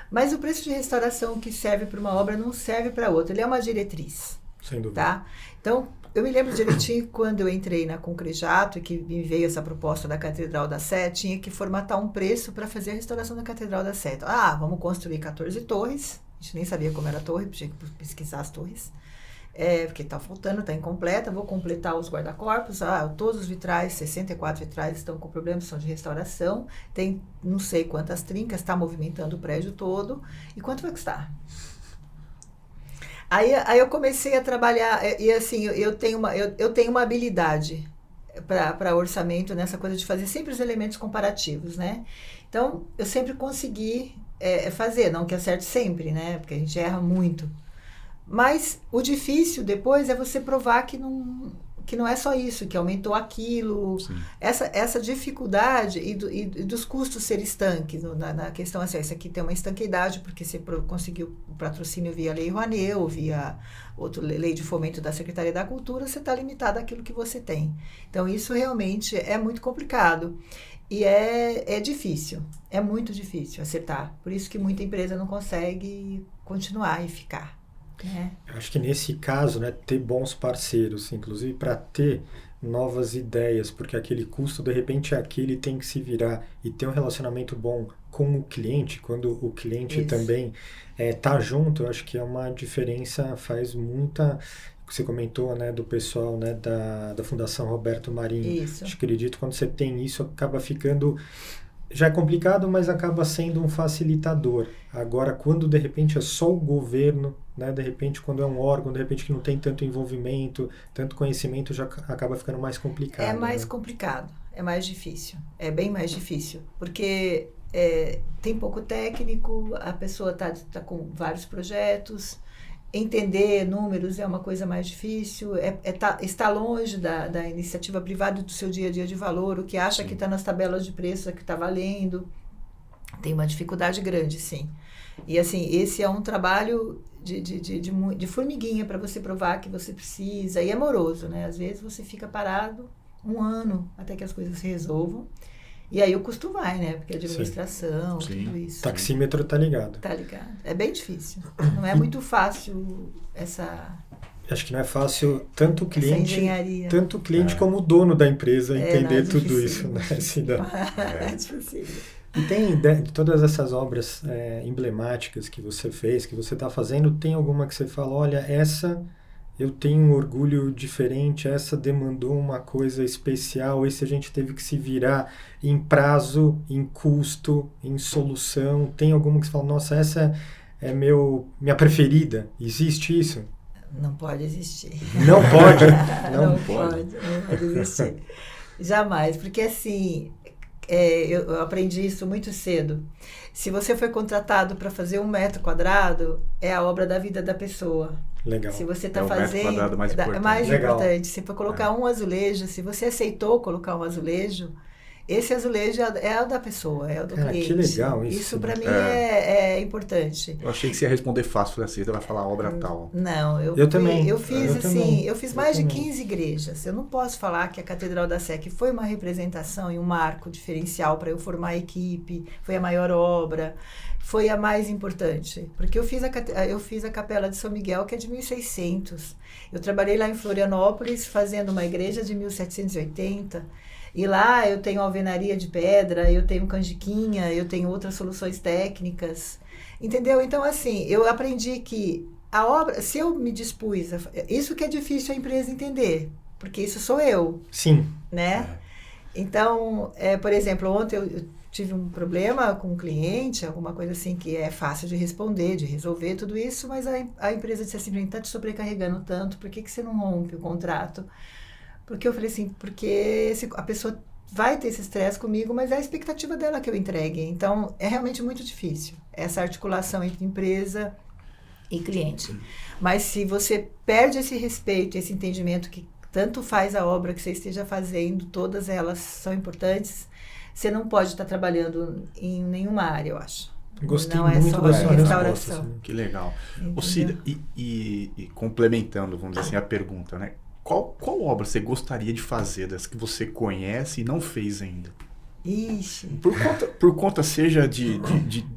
Mas o preço de restauração que serve para uma obra não serve para outra. Ele é uma diretriz. Sem dúvida. Tá? Então, eu me lembro direitinho quando eu entrei na Concrejato e que me veio essa proposta da Catedral da Sé, tinha que formatar um preço para fazer a restauração da Catedral da Sé. Então, vamos construir 14 torres. A gente nem sabia como era a torre, tinha que pesquisar as torres. Porque está faltando, está incompleta, vou completar os guarda-corpos, todos os vitrais, 64 vitrais estão com problemas, são de restauração, tem não sei quantas trincas, está movimentando o prédio todo, e quanto vai custar? Aí eu comecei a trabalhar, e assim, eu tenho uma habilidade para orçamento nessa coisa de fazer sempre os elementos comparativos, né? Então, eu sempre consegui fazer, não que acerte sempre, né? Porque a gente erra muito. Mas o difícil depois é você provar que não é só isso, que aumentou aquilo. Essa dificuldade e dos custos ser estanques. Na questão assim, isso aqui tem uma estanqueidade, porque você conseguiu o patrocínio via Lei Rouanet, ou via outra lei de fomento da Secretaria da Cultura, você está limitado àquilo que você tem. Então, isso realmente é muito complicado. E é difícil, é muito difícil acertar. Por isso que muita empresa não consegue continuar e ficar. Acho que nesse caso, né, ter bons parceiros, inclusive para ter novas ideias, porque aquele custo, de repente, aquele tem que se virar e ter um relacionamento bom com o cliente, quando o cliente também tá junto, eu acho que é uma diferença, faz muita... Você comentou, né, do pessoal, né, da Fundação Roberto Marinho. Isso. Acho que acredito que quando você tem isso, acaba ficando... Já é complicado, mas acaba sendo um facilitador. Agora, quando de repente é só o governo, né, de repente quando é um órgão, de repente que não tem tanto envolvimento, tanto conhecimento, já acaba ficando mais complicado. É mais complicado, é mais difícil, é bem mais difícil, porque tem pouco técnico, a pessoa tá com vários projetos, entender números é uma coisa mais difícil, está longe da iniciativa privada do seu dia a dia de valor, o que acha que está nas tabelas de preço é que está valendo. Tem uma dificuldade grande, sim. E assim, esse é um trabalho de formiguinha para você provar que você precisa, e é moroso, né? Às vezes você fica parado 1 ano até que as coisas se resolvam. E aí o custo vai, né? Porque administração, tudo isso. O taxímetro tá ligado. Tá ligado. É bem difícil. Não é muito fácil essa... Acho que não é fácil tanto o cliente, como o dono da empresa entender tudo isso, né? É difícil. E tem de todas essas obras emblemáticas que você fez, que você está fazendo, tem alguma que você fala, olha, essa eu tenho um orgulho diferente, essa demandou uma coisa especial, esse a gente teve que se virar em prazo, em custo, em solução. Tem alguma que você fala, nossa, essa é minha preferida? Existe isso? Não pode existir. Não pode? Não pode existir. Jamais, porque assim... eu aprendi isso muito cedo. Se você foi contratado para fazer 1 metro quadrado, é a obra da vida da pessoa. Legal. Se você está fazendo... metro quadrado mais importante. É mais Legal. importante. Se for colocar um azulejo, se você aceitou colocar um azulejo, esse azulejo é o da pessoa, é o do cliente. Que legal isso. Isso para mim é importante. Eu achei que você ia responder fácil, falei assim, você vai falar obra tal. Não, eu também. Eu fiz mais de também. 15 igrejas. Eu não posso falar que a Catedral da Sé, que foi uma representação e um marco diferencial para eu formar a equipe, foi a maior obra, foi a mais importante. Porque eu fiz a Capela de São Miguel, que é de 1600. Eu trabalhei lá em Florianópolis, fazendo uma igreja de 1780. E lá eu tenho alvenaria de pedra, eu tenho canjiquinha, eu tenho outras soluções técnicas, entendeu? Então, assim, eu aprendi que a obra, se eu me dispus, isso que é difícil a empresa entender, porque isso sou eu. Sim. Né? Então, por exemplo, ontem eu tive um problema com um cliente, alguma coisa assim que é fácil de responder, de resolver tudo isso, mas a empresa disse assim, está te sobrecarregando tanto, por que você não rompe o contrato? Porque eu falei assim, porque a pessoa vai ter esse estresse comigo, mas é a expectativa dela que eu entregue. Então, é realmente muito difícil essa articulação entre empresa e cliente. Mas se você perde esse respeito, esse entendimento que tanto faz a obra que você esteja fazendo, todas elas são importantes, você não pode estar trabalhando em nenhuma área, eu acho. Gostei não muito da sua restauração. resposta. Que legal. Entendeu? Cida, e complementando, vamos dizer assim, a pergunta, né? Qual obra você gostaria de fazer das que você conhece e não fez ainda? Ixi. Por conta seja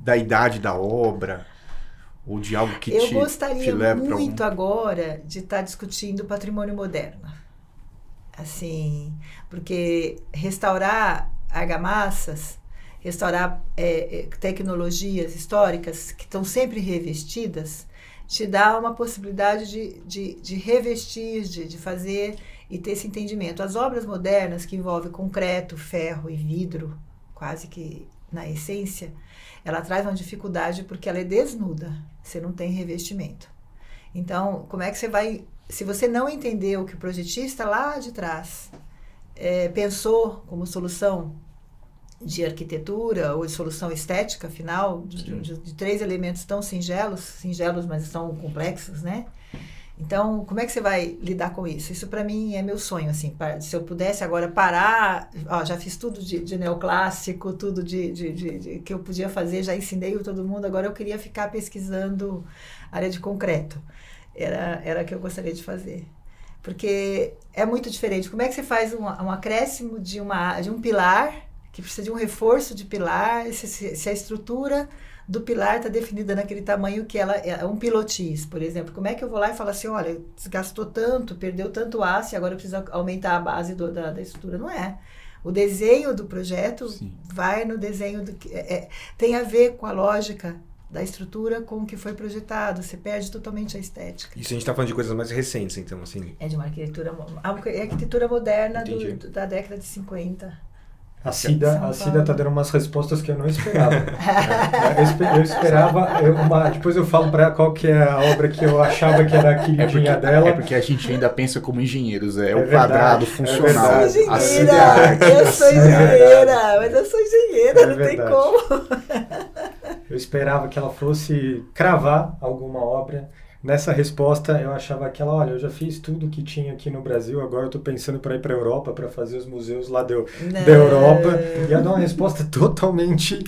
da idade da obra ou de algo que te leva para Eu gostaria muito agora de estar discutindo patrimônio moderno. Assim, porque restaurar argamassas, restaurar tecnologias históricas que estão sempre revestidas, te dá uma possibilidade de revestir, de fazer e ter esse entendimento. As obras modernas que envolvem concreto, ferro e vidro, quase que na essência, ela traz uma dificuldade porque ela é desnuda, você não tem revestimento. Então, como é que você vai... Se você não entender o que o projetista lá de trás pensou como solução de arquitetura ou de solução estética final, de 3 elementos tão singelos, mas estão complexos, né? Então, como é que você vai lidar com isso? Isso para mim é meu sonho, assim, se eu pudesse agora parar, já fiz tudo de neoclássico, tudo de que eu podia fazer, já ensinei todo mundo, agora eu queria ficar pesquisando área de concreto. Era o que eu gostaria de fazer. Porque é muito diferente. Como é que você faz um acréscimo de um pilar, que precisa de um reforço de pilar, se a estrutura do pilar está definida naquele tamanho que ela é um pilotis, por exemplo. Como é que eu vou lá e falo assim, olha, desgastou tanto, perdeu tanto aço e agora eu preciso aumentar a base da estrutura? Não é. O desenho do projeto vai no desenho tem a ver com a lógica da estrutura com o que foi projetado. Você perde totalmente a estética. Isso a gente está falando de coisas mais recentes, então, assim. É de uma arquitetura moderna da década de 50. A Cida tá dando umas respostas que eu não esperava. Eu esperava depois eu falo para ela qual que é a obra que eu achava que era a queridinha dela. É porque a gente ainda pensa como engenheiros, o quadrado funcional. Eu sou engenheira, não tem como. Eu esperava que ela fosse cravar alguma obra, nessa resposta eu achava aquela, olha, eu já fiz tudo que tinha aqui no Brasil, agora eu tô pensando para ir para a Europa, para fazer os museus lá da Europa. Ia dar uma resposta totalmente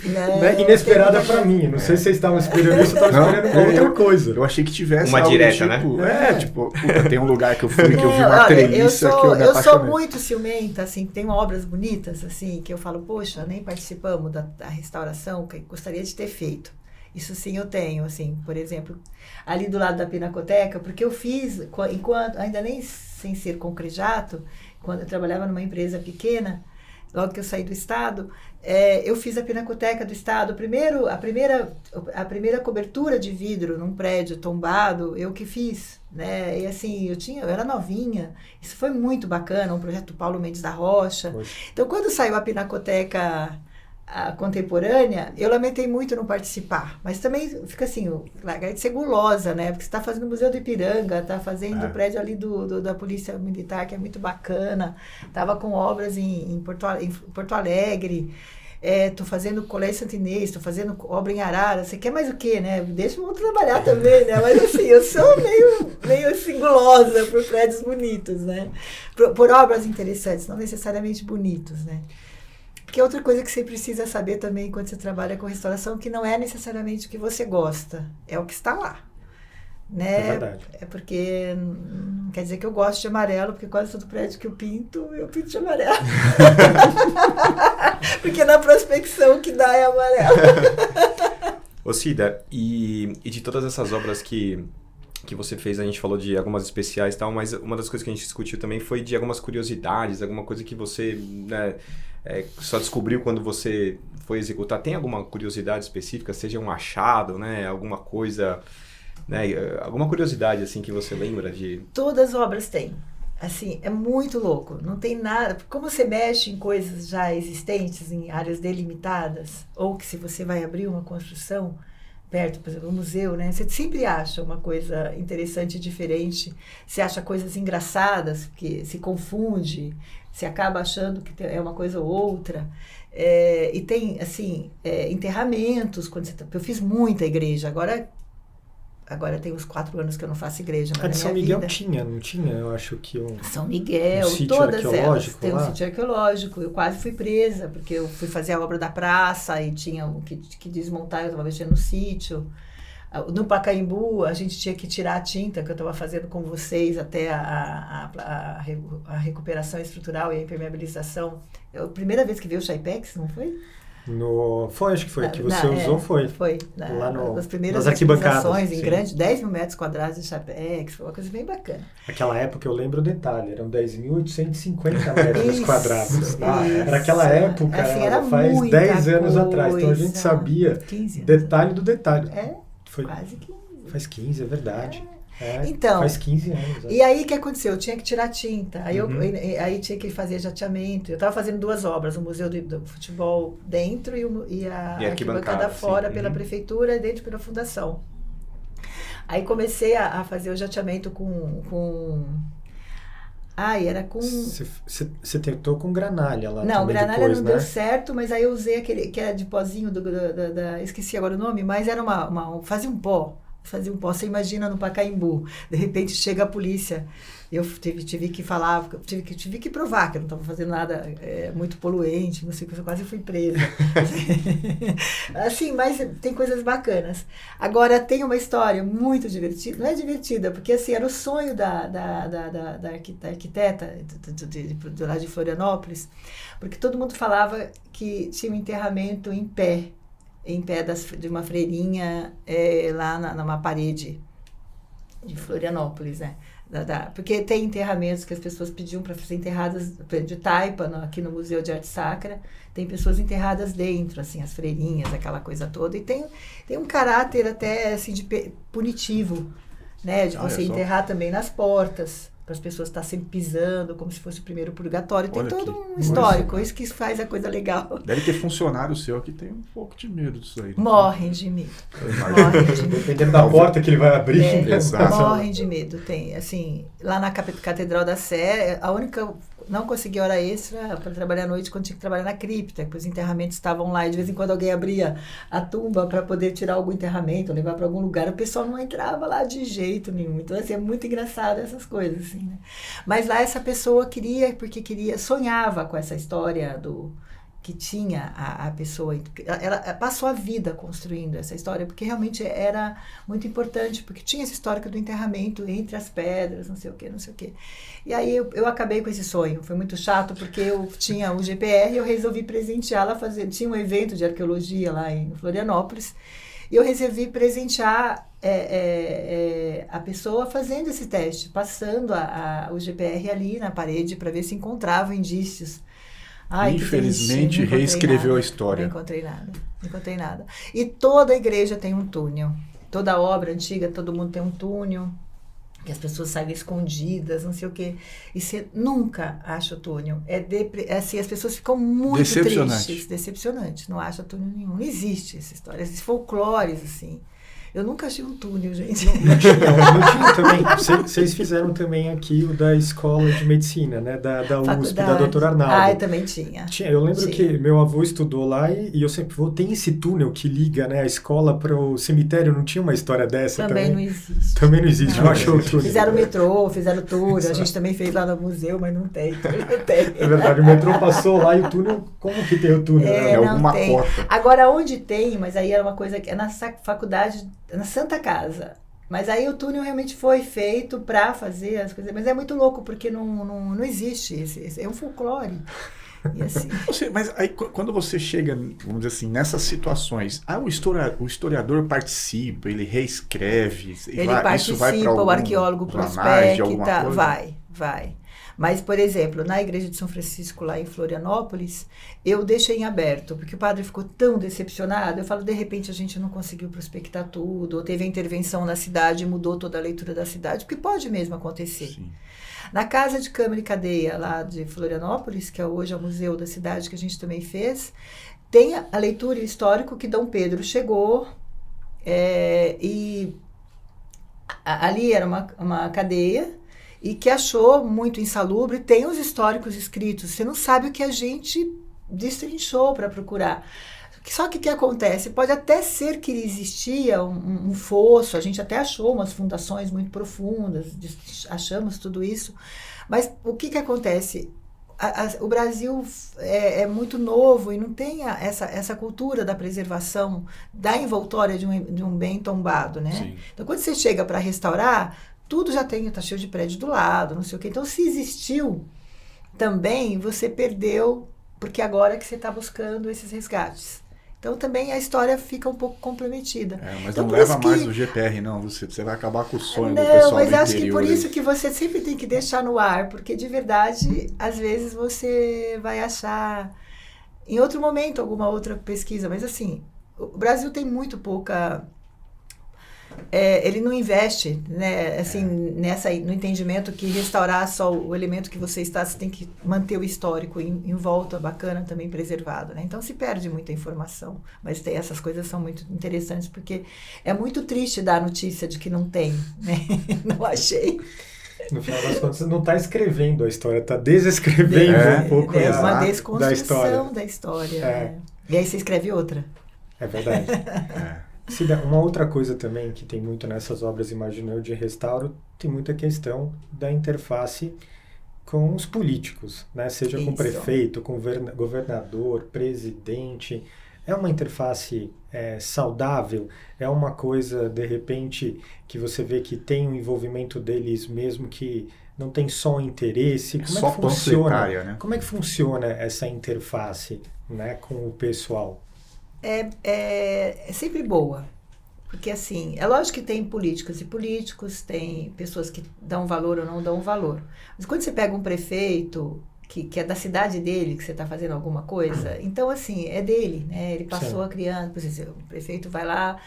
inesperada para mim. Não sei se vocês estavam esperando isso, eu estava esperando uma outra coisa. Eu achei que tivesse uma algo direta, tipo, né? Tipo, puta, tem um lugar que eu fui, que eu vi uma treliça que eu me Eu sou apaixonei. muito ciumenta, assim, tem obras bonitas, assim, que eu falo, poxa, nem participamos da restauração, que eu gostaria de ter feito. Isso sim eu tenho, assim, por exemplo, ali do lado da Pinacoteca, porque eu fiz, enquanto, ainda nem sem ser concrejato, quando eu trabalhava numa empresa pequena, logo que eu saí do Estado, eu fiz a Pinacoteca do Estado. A primeira cobertura de vidro num prédio tombado, eu que fiz, né? E assim, eu era novinha. Isso foi muito bacana, um projeto do Paulo Mendes da Rocha. Poxa. Então, quando saiu a Pinacoteca contemporânea, eu lamentei muito não participar. Mas também fica assim, largar de ser gulosa, né? Porque você está fazendo o Museu do Ipiranga, está fazendo o prédio ali da Polícia Militar, que é muito bacana. Estava com obras em Porto Alegre. Estou fazendo Colégio Santo Inês, estou fazendo obra em Arara. Você quer mais o quê, né? Deixa eu trabalhar também, né? Mas assim, eu sou meio assim, gulosa por prédios bonitos, né? Por obras interessantes, não necessariamente bonitos, né? Porque é outra coisa que você precisa saber também quando você trabalha com restauração, que não é necessariamente o que você gosta, é o que está lá. Né? É verdade. É porque não quer dizer que eu gosto de amarelo, porque quase todo prédio que eu pinto de amarelo. Porque na prospecção que dá é amarelo. Ô Cida, e de todas essas obras que você fez, a gente falou de algumas especiais e tal, mas uma das coisas que a gente discutiu também foi de algumas curiosidades, alguma coisa que você, né, só descobriu quando você foi executar. Tem alguma curiosidade específica, seja um achado, né, alguma coisa, né, alguma curiosidade assim que você lembra de... Todas as obras têm. Assim, é muito louco. Não tem nada... Como você mexe em coisas já existentes, em áreas delimitadas, ou que se você vai abrir uma construção perto, por exemplo, um museu, né? Você sempre acha uma coisa interessante e diferente. Você acha coisas engraçadas, porque se confunde, você acaba achando que é uma coisa ou outra. E tem, assim, enterramentos. Eu fiz muita igreja. Agora tem uns 4 anos que eu não faço igreja. A de São Miguel não tinha? Eu acho que São Miguel, todas elas. Tem um sítio arqueológico. Eu quase fui presa, porque eu fui fazer a obra da praça e tinha que desmontar, eu estava mexendo no sítio. No Pacaembu, a gente tinha que tirar a tinta que eu estava fazendo com vocês até a recuperação estrutural e a impermeabilização. A primeira vez que veio o Shaipex, não foi? Acho que foi, que você usou foi. Foi, lá nas primeiras arquibancadas. Em grande, 10 mil metros quadrados de Chapex, foi uma coisa bem bacana. Aquela época eu lembro o detalhe, eram 10.850 metros quadrados. Era aquela época, assim, era faz 10 anos atrás, então a gente sabia 15 anos. Detalhe do detalhe. Foi quase 15. Faz 15, é verdade. Então, faz 15 anos. E aí o que aconteceu? Eu tinha que tirar tinta, aí tinha que fazer jateamento. Eu estava fazendo 2 obras, o Museu do Futebol dentro e a arquibancada fora pela prefeitura e dentro pela fundação. Aí comecei a fazer o jateamento com... era com... Você tentou com granalha lá. Não, granalha depois, não deu certo, mas aí eu usei aquele que era de pozinho, esqueci agora o nome, mas era fazia um pó. Você imagina no Pacaembu, de repente chega a polícia, eu tive que falar, tive que provar que eu não estava fazendo nada muito poluente, não sei o que, eu quase fui presa. Assim, mas tem coisas bacanas. Agora, tem uma história muito divertida, não é divertida, porque assim, era o sonho da arquiteta lá de Florianópolis, porque todo mundo falava que tinha um enterramento em pé de uma freirinha lá numa parede de Florianópolis, né? Porque tem enterramentos que as pessoas pediam para ser enterradas de taipa aqui no Museu de Arte Sacra, tem pessoas enterradas dentro, assim, as freirinhas, aquela coisa toda, e tem um caráter até assim de punitivo, né? De você enterrar também nas portas, para as pessoas estar sempre pisando, como se fosse o primeiro purgatório. Tem todo um histórico, isso que faz a coisa legal. Deve ter funcionário seu que tem um pouco de medo disso aí. Morrem de medo. Dependendo da porta que ele vai abrir. Morrem de medo. Tem, assim, lá na Catedral da Sé, a única não conseguia hora extra para trabalhar à noite quando tinha que trabalhar na cripta, porque os enterramentos estavam lá e de vez em quando alguém abria a tumba para poder tirar algum enterramento, levar para algum lugar, o pessoal não entrava lá de jeito nenhum. Então, assim, é muito engraçado essas coisas, assim, né? Mas lá essa pessoa sonhava com essa história que tinha a pessoa, ela passou a vida construindo essa história, porque realmente era muito importante, porque tinha esse histórico do enterramento entre as pedras, não sei o quê. E aí eu acabei com esse sonho, foi muito chato, porque eu tinha o GPR e eu resolvi presenteá-la, tinha um evento de arqueologia lá em Florianópolis, e eu resolvi presentear a pessoa fazendo esse teste, passando o GPR ali na parede para ver se encontrava indícios. Ai, infelizmente reescreveu a história. Não encontrei nada. E toda igreja tem um túnel. Toda obra antiga, todo mundo tem um túnel, que as pessoas saem escondidas, não sei o quê. E você nunca acha o túnel. Assim, as pessoas ficam muito tristes. Decepcionante. Não acha túnel nenhum. Não existe essa história. Esses folclores, assim. Eu nunca achei um túnel, gente. Não tinha também. Vocês fizeram também aqui o da Escola de Medicina, né? Da USP, da doutora Arnaldo. Também tinha. Eu lembro que meu avô estudou lá e eu sempre vou, tem esse túnel que liga, né, a escola para o cemitério, não tinha uma história dessa também? Também não existe. Também não existe, não achou o túnel. Fizeram o metrô, fizeram o túnel, a gente também fez lá no museu, mas não tem. É verdade, o metrô passou lá e o túnel, como que tem o túnel? É alguma cota. Agora, onde tem, mas aí era uma coisa que é na faculdade, na Santa Casa. Mas aí o túnel realmente foi feito para fazer as coisas. Mas é muito louco, porque não existe. É um folclore. E assim. Mas aí quando você chega, vamos dizer assim, nessas situações, o historiador participa, ele reescreve. Ele participa, o arqueólogo prospecta, vai. Mas, por exemplo, na igreja de São Francisco, lá em Florianópolis, eu deixei em aberto, porque o padre ficou tão decepcionado. Eu falo, de repente a gente não conseguiu prospectar tudo, ou teve a intervenção na cidade e mudou toda a leitura da cidade, porque pode mesmo acontecer. Sim. Na Casa de Câmara e Cadeia, lá de Florianópolis, que hoje é o museu da cidade que a gente também fez, tem a leitura e o histórico que Dom Pedro chegou, e ali era uma cadeia, e que achou muito insalubre, tem os históricos escritos, você não sabe o que a gente destrinchou para procurar. Só que o que acontece? Pode até ser que existia um fosso, a gente até achou umas fundações muito profundas, achamos tudo isso, mas o que acontece? O Brasil é muito novo e não tem essa cultura da preservação da envoltória de um bem tombado, né? Sim. Então, quando você chega para restaurar, tudo já está cheio de prédio do lado, não sei o quê. Então, se existiu também, você perdeu, porque agora é que você está buscando esses resgates. Então, também a história fica um pouco comprometida. Mas então, não leva mais o GPR, não. Você vai acabar com o sonho do pessoal do interior. Não, mas acho que por isso que você sempre tem que deixar no ar, porque de verdade, às vezes você vai achar em outro momento alguma outra pesquisa. Mas assim, o Brasil tem muito pouca... ele não investe, né, assim, no entendimento que restaurar só o elemento que você tem que manter o histórico em volta, bacana, também preservado, né? Então se perde muita informação, mas essas coisas são muito interessantes, porque é muito triste dar a notícia de que não tem, né? Não achei. No final das contas, você não está escrevendo a história, está desescrevendo um pouco uma desconstrução da história. Né? E aí você escreve outra. É verdade. Cida, uma outra coisa também que tem muito nessas obras, imagino eu, de restauro, tem muita questão da interface com os políticos, né? Seja com prefeito, com governador, presidente. É uma interface saudável? É uma coisa, de repente, que você vê que tem um envolvimento deles mesmo, que não tem só interesse? Como é que funciona? Né? Como é que funciona essa interface, né, com o pessoal? É sempre boa, porque assim, é lógico que tem políticas e políticos, tem pessoas que dão valor ou não dão valor, mas quando você pega um prefeito que é da cidade dele, que você está fazendo alguma coisa, então assim, é dele, né? Ele passou a criar, por exemplo, o prefeito vai lá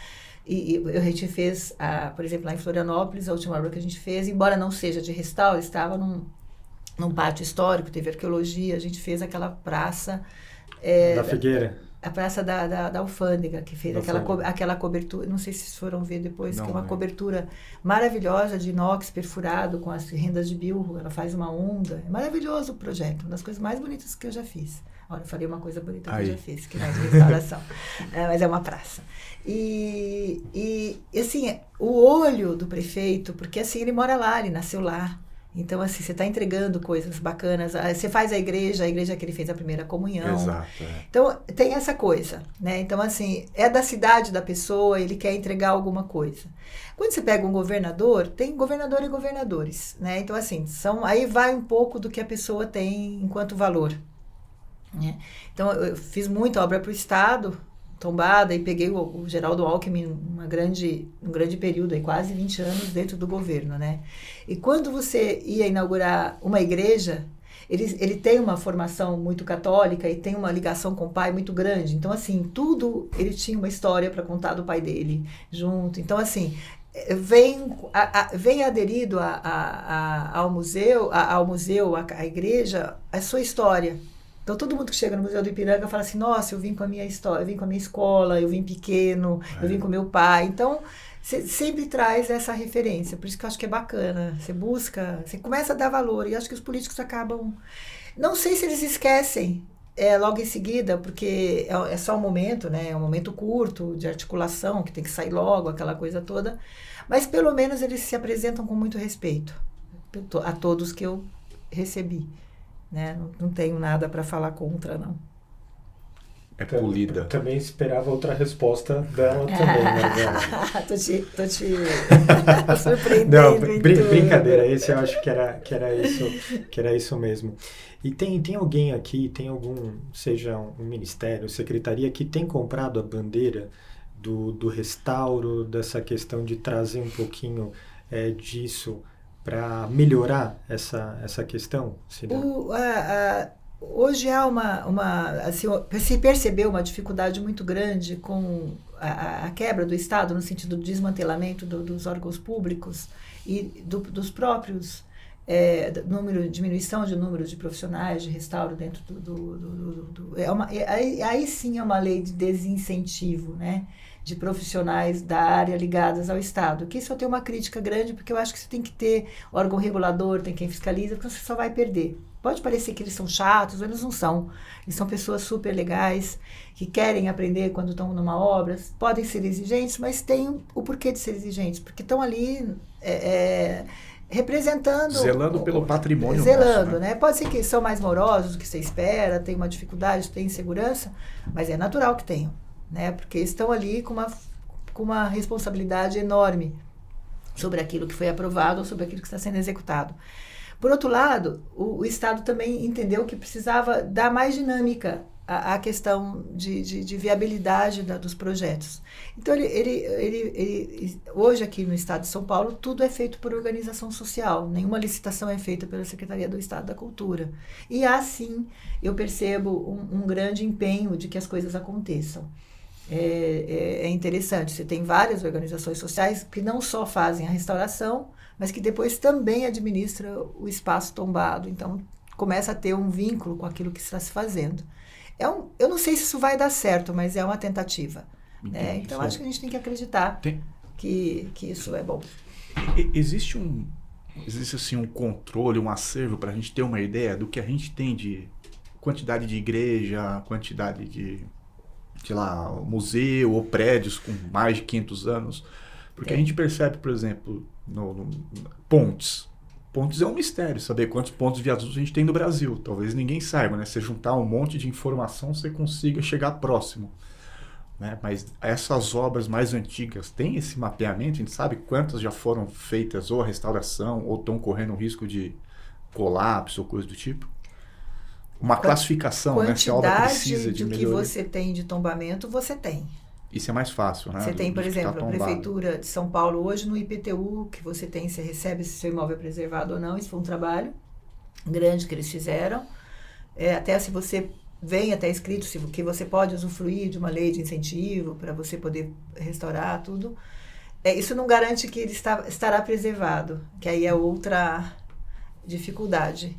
e a gente fez, por exemplo, lá em Florianópolis, a última obra que a gente fez, embora não seja de restauro, estava num pátio histórico, teve arqueologia, a gente fez aquela praça... Da Figueira. a praça da Alfândega, que fez aquela cobertura, não sei se vocês foram ver depois, que é uma cobertura maravilhosa de inox perfurado com as rendas de bilro, ela faz uma onda, é maravilhoso o projeto, uma das coisas mais bonitas que eu já fiz. Olha, eu falei uma coisa bonita que eu já fiz, que não é de restauração, mas é uma praça. E assim, o olho do prefeito, porque assim, ele mora lá, ele nasceu lá. Então, assim, você está entregando coisas bacanas. Você faz a igreja que ele fez a primeira comunhão. Exato. Então, tem essa coisa, né? Então, assim, é da cidade da pessoa, ele quer entregar alguma coisa. Quando você pega um governador, tem governador e governadores, né? Então, assim, aí vai um pouco do que a pessoa tem enquanto valor, né? Então, eu fiz muita obra para o Estado, tombada, e peguei o Geraldo Alckmin um grande período, aí, quase 20 anos dentro do governo, né? E quando você ia inaugurar uma igreja, ele tem uma formação muito católica e tem uma ligação com o pai muito grande. Então, assim, tudo, ele tinha uma história para contar do pai dele junto. Então, assim, vem aderido ao museu, à igreja, a sua história. Então, todo mundo que chega no Museu do Ipiranga fala assim, nossa, eu vim com a minha história, eu vim com a minha escola, eu vim pequeno, eu vim com meu pai. Então, você sempre traz essa referência. Por isso que eu acho que é bacana. Você busca, você começa a dar valor. E acho que os políticos acabam... Não sei se eles esquecem logo em seguida, porque é só um momento, né? É um momento curto de articulação, que tem que sair logo, aquela coisa toda. Mas, pelo menos, eles se apresentam com muito respeito a todos que eu recebi. Né? Não tenho nada para falar contra, não. É polida. Eu também esperava outra resposta dela também, né? Tô te surpreendendo. Não, brincadeira, esse eu acho que era isso mesmo. E tem alguém aqui, tem algum, seja um ministério, secretaria, que tem comprado a bandeira do restauro, dessa questão de trazer um pouquinho disso para melhorar essa questão? Hoje há assim, se percebeu uma dificuldade muito grande com a quebra do Estado, no sentido do desmantelamento dos órgãos públicos e dos próprios diminuição de número de profissionais de restauro dentro aí sim é uma lei de desincentivo, né? De profissionais da área ligadas ao Estado, que isso eu tenho uma crítica grande, porque eu acho que você tem que ter órgão regulador, tem quem fiscaliza, porque você só vai perder. Pode parecer que eles são chatos, mas eles não são. Eles são pessoas super legais, que querem aprender quando estão numa obra, podem ser exigentes, mas tem o porquê de ser exigentes, porque estão ali representando... Zelando pelo patrimônio zelando, nosso, né? Pode ser que são mais morosos do que você espera, tem uma dificuldade, tem insegurança, mas é natural que tenham. Né? Porque estão ali com uma responsabilidade enorme sobre aquilo que foi aprovado ou sobre aquilo que está sendo executado. Por outro lado, o Estado também entendeu que precisava dar mais dinâmica à questão de viabilidade dos projetos. Então, ele hoje aqui no Estado de São Paulo, tudo é feito por organização social, nenhuma licitação é feita pela Secretaria do Estado da Cultura. E assim, eu percebo um grande empenho de que as coisas aconteçam. É interessante, você tem várias organizações sociais que não só fazem a restauração, mas que depois também administram o espaço tombado. Então, começa a ter um vínculo com aquilo que está se fazendo. Eu não sei se isso vai dar certo, mas é uma tentativa. Né? Então, acho que a gente tem que acreditar que isso é bom. Existe assim, um controle, um acervo para a gente ter uma ideia do que a gente tem de quantidade de igreja, quantidade de... sei lá, museu ou prédios com mais de 500 anos. Porque a gente percebe, por exemplo, pontes. Pontes é um mistério, saber quantos pontos de viadutos a gente tem no Brasil. Talvez ninguém saiba, né? Se juntar um monte de informação, você consiga chegar próximo. Né? Mas essas obras mais antigas, tem esse mapeamento? A gente sabe quantas já foram feitas ou a restauração, ou estão correndo o risco de colapso ou coisa do tipo? Uma classificação, né? Se a obra precisa de melhoria. Quantidade do que você tem de tombamento, você tem. Isso é mais fácil, né? Você tem, por exemplo, a Prefeitura de São Paulo, hoje no IPTU, que você recebe se seu imóvel é preservado ou não. Isso foi um trabalho grande que eles fizeram. Até se você vem até escrito que você pode usufruir de uma lei de incentivo para você poder restaurar tudo. Isso não garante que ele estará preservado, que aí é outra dificuldade.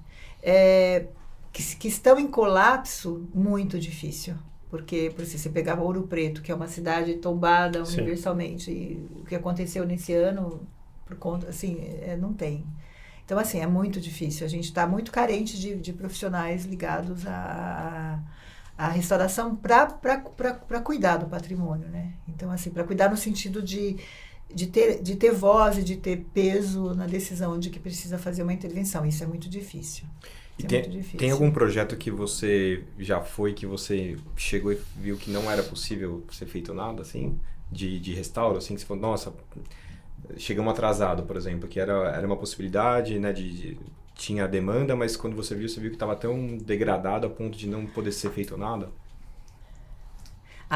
Que estão em colapso, muito difícil. Porque, por exemplo, você pegava Ouro Preto, que é uma cidade tombada Sim. universalmente, e o que aconteceu nesse ano, por conta, assim, não tem. Então, assim, é muito difícil. A gente está muito carente de profissionais ligados à restauração para cuidar do patrimônio, né? Então, assim, para cuidar no sentido de ter voz e de ter peso na decisão de que precisa fazer uma intervenção. Isso é muito difícil. Tem algum projeto que você já foi, que você chegou e viu que não era possível ser feito nada, assim, de restauro, assim, que você falou, nossa, chegamos atrasado, por exemplo, que era uma possibilidade, né, tinha a demanda, mas quando você viu que estava tão degradado a ponto de não poder ser feito nada?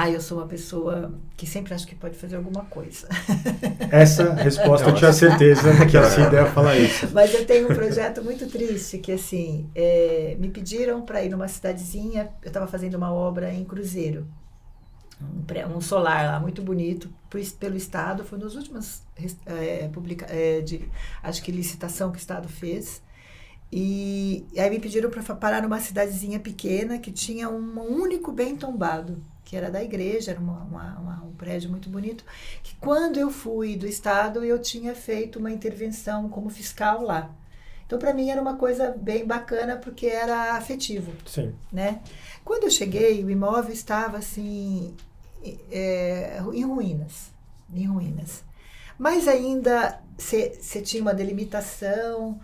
Eu sou uma pessoa que sempre acho que pode fazer alguma coisa. Essa resposta eu tinha certeza que a Cida ia falar isso. Mas eu tenho um projeto muito triste, que assim, me pediram para ir numa cidadezinha, eu estava fazendo uma obra em Cruzeiro, um solar lá, muito bonito, pelo Estado, foi nos últimos, acho que licitação que o Estado fez, e aí me pediram para parar numa cidadezinha pequena que tinha um único bem tombado, que era da igreja, era um prédio muito bonito, que quando eu fui do Estado, eu tinha feito uma intervenção como fiscal lá. Então, para mim, era uma coisa bem bacana, porque era afetivo. Sim. Né? Quando eu cheguei, o imóvel estava, assim, em ruínas. Mas ainda, você tinha uma delimitação,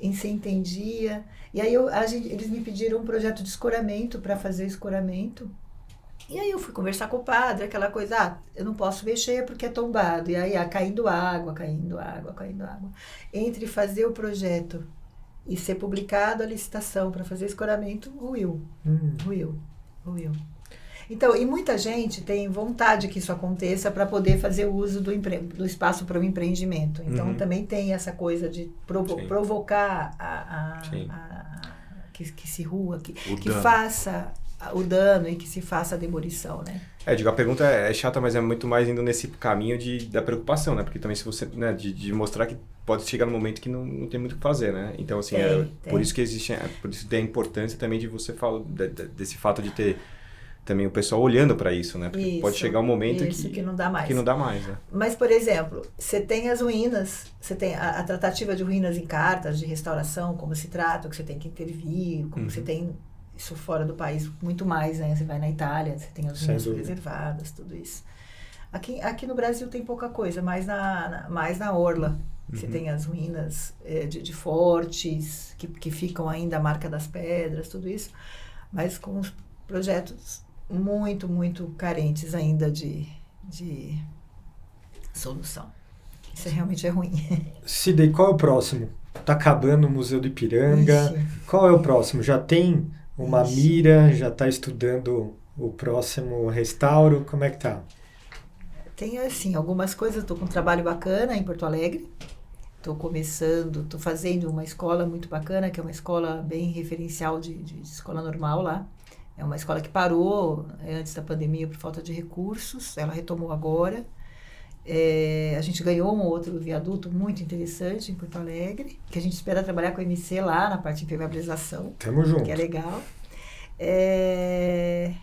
você entendia. E aí, eles me pediram um projeto de escoramento, para fazer escoramento. E aí eu fui conversar com o padre, aquela coisa, eu não posso mexer porque é tombado. E aí, caindo água. Entre fazer o projeto e ser publicado a licitação para fazer escoramento, ruiu. Então, e muita gente tem vontade que isso aconteça para poder fazer o uso do espaço para o empreendimento. Então, também tem essa coisa de provocar que se rua, que faça o dano e que se faça a demolição, né? A pergunta é chata, mas é muito mais indo nesse caminho da preocupação, né? Porque também se você, né, de mostrar que pode chegar num momento que não tem muito o que fazer, né? Então, assim, por isso que existe, por isso tem a importância também de você falar desse fato de ter também o pessoal olhando para isso, né? Porque pode chegar um momento que não dá mais. Que não dá mais, né? Mas, por exemplo, você tem as ruínas, você tem a tratativa de ruínas em cartas de restauração, como se trata, que você tem que intervir, como você tem isso fora do país muito mais, né? Você vai na Itália, você tem as ruínas preservadas, tudo isso. Aqui no Brasil tem pouca coisa, mais na orla. Você tem as ruínas de fortes, que ficam ainda a marca das pedras, tudo isso. Mas com os projetos muito, muito carentes ainda de solução. Isso realmente é ruim. Cida, e qual é o próximo? Tá acabando o Museu do Ipiranga. Ixi. Qual é o próximo? Já tem uma mira? Já está estudando o próximo restauro? Como é que tá? Tem, assim, algumas coisas. Estou com um trabalho bacana em Porto Alegre. Estou fazendo uma escola muito bacana, que é uma escola bem referencial de escola normal lá. É uma escola que parou antes da pandemia por falta de recursos. Ela retomou agora. A gente ganhou um outro viaduto muito interessante em Porto Alegre, que a gente espera trabalhar com a MC lá na parte de impermeabilização. Tamo junto. Que é legal. E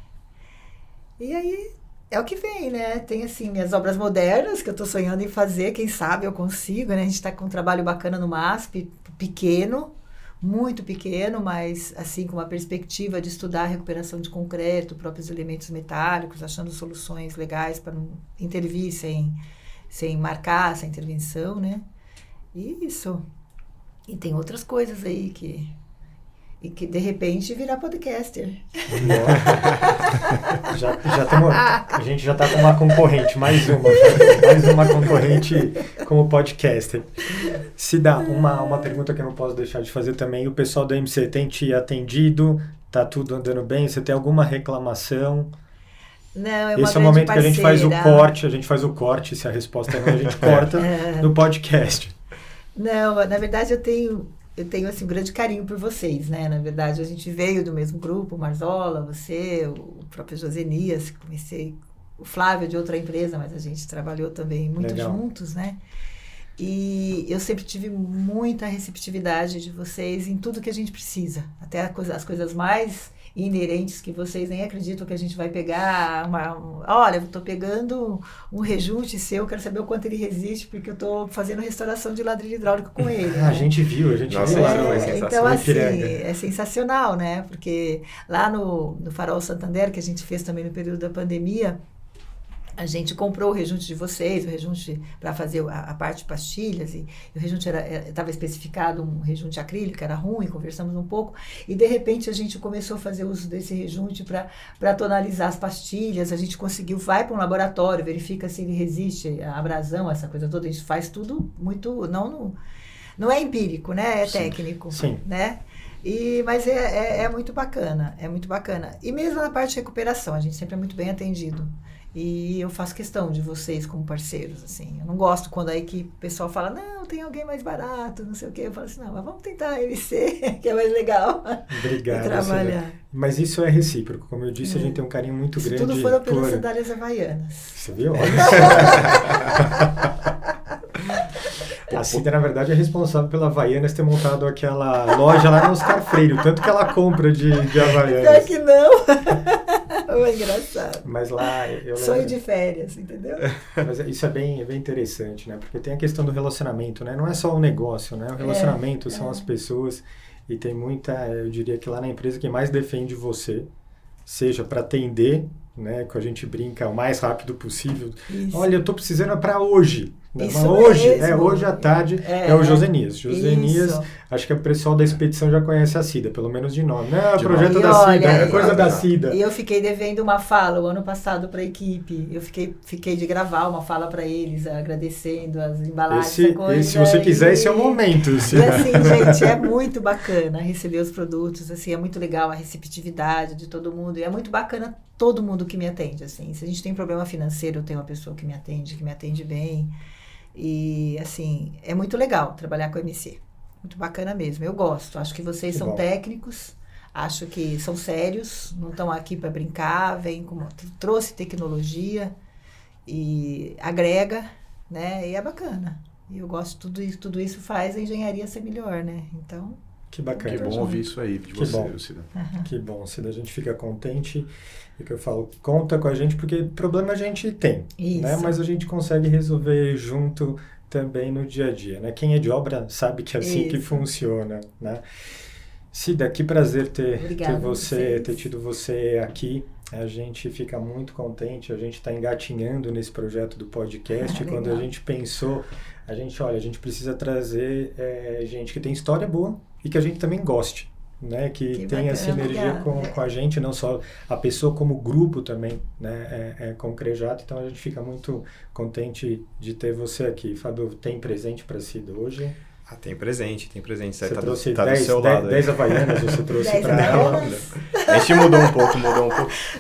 aí é o que vem, né? Tem, assim, minhas obras modernas que eu estou sonhando em fazer, quem sabe eu consigo, né? A gente está com um trabalho bacana no MASP, pequeno, muito pequeno, mas assim com uma perspectiva de estudar a recuperação de concreto, próprios elementos metálicos, achando soluções legais para não intervir sem marcar essa intervenção, né? Isso. E tem outras coisas aí que de repente virar podcaster. A gente já está com uma concorrente, mais uma concorrente como podcaster. Cida, uma pergunta que eu não posso deixar de fazer também, o pessoal da MC tem te atendido? Tá tudo andando bem? Você tem alguma reclamação? Não, Esse é o momento que a gente faz o corte, se a resposta é não, a gente corta no podcast. Não, na verdade eu tenho assim, um grande carinho por vocês, né? Na verdade, a gente veio do mesmo grupo, o Marzola, você, o próprio Josenias, comecei, o Flávio de outra empresa, mas a gente trabalhou também muito juntos, né? E eu sempre tive muita receptividade de vocês em tudo que a gente precisa, até as coisas mais inerentes que vocês nem acreditam que a gente vai pegar. Olha, eu estou pegando um rejunte seu, quero saber o quanto ele resiste, porque eu estou fazendo restauração de ladrilho hidráulico com ele. A gente viu Nossa, lá. Então, assim, é sensacional, né? Porque lá no Farol Santander, que a gente fez também no período da pandemia, a gente comprou o rejunte de vocês, o rejunte para fazer a parte de pastilhas, e o rejunte estava especificado um rejunte acrílico, era ruim, conversamos um pouco, e de repente a gente começou a fazer uso desse rejunte para tonalizar as pastilhas, a gente conseguiu, vai para um laboratório, verifica se ele resiste à abrasão, essa coisa toda, a gente faz tudo muito, não é empírico, né? É técnico, Sim. né? Mas é muito bacana, é muito bacana. E mesmo na parte de recuperação, a gente sempre é muito bem atendido. E eu faço questão de vocês como parceiros, assim. Eu não gosto quando a equipe, o pessoal fala, não, tem alguém mais barato, não sei o quê. Eu falo assim, não, mas vamos tentar a MC, que é mais legal. Obrigado. Trabalhar. Cida. Mas isso é recíproco. Como eu disse, a gente tem um carinho muito grande. Tudo foram pelas sandálias havaianas. Você viu? Olha A Cida, na verdade, é responsável pela Havaianas ter montado aquela loja lá no Oscar Freire, o tanto que ela compra de Havaianas. Pior que não. É engraçado. Mas lá eu Sonho de férias, entendeu? Mas isso é bem interessante, né? Porque tem a questão do relacionamento, né? Não é só o negócio, né? O relacionamento são as pessoas, e tem muita, eu diria que lá na empresa quem mais defende você, seja para atender, né? Que a gente brinca o mais rápido possível. Isso. Olha, eu tô precisando para hoje. Mas hoje à tarde é o Josenias. Josenias, acho que o pessoal da expedição já conhece a Cida, pelo menos de nome. Não é o projeto da Cida, é coisa da Cida. E eu fiquei devendo uma fala o ano passado para a equipe. Eu fiquei de gravar uma fala para eles, agradecendo as embalagens. Se você quiser, esse é o momento. E assim, gente, é muito bacana receber os produtos, assim, é muito legal a receptividade de todo mundo. E é muito bacana todo mundo que me atende, assim. Se a gente tem problema financeiro, eu tenho uma pessoa que me atende bem. E, assim, é muito legal trabalhar com a MC. Muito bacana mesmo. Eu gosto. Acho que vocês são técnicos, acho que são sérios, não estão aqui para brincar, trouxe tecnologia e agrega, né? E é bacana. E eu gosto de tudo isso faz a engenharia ser melhor, né? Então... Que bacana. Que bom ouvir isso aí de você, Cida. Que bom, Cida. A gente fica contente. E que eu falo, conta com a gente, porque problema a gente tem, né? Mas a gente consegue resolver junto também no dia a dia, né? Quem é de obra sabe que é assim que funciona, né? Cida, que prazer ter tido você aqui. A gente fica muito contente, a gente está engatinhando nesse projeto do podcast. Quando a gente pensou, a gente precisa trazer gente que tem história boa e que a gente também goste, né? Que tenha sinergia com a gente, não só a pessoa, como o grupo também, né? Com o Crejato. Então a gente fica muito contente de ter você aqui. Fábio, tem presente para Cida hoje? Tem presente. Você tá trouxe do seu lado. 10 Havaianas, você trouxe para ela. A gente mudou um pouco.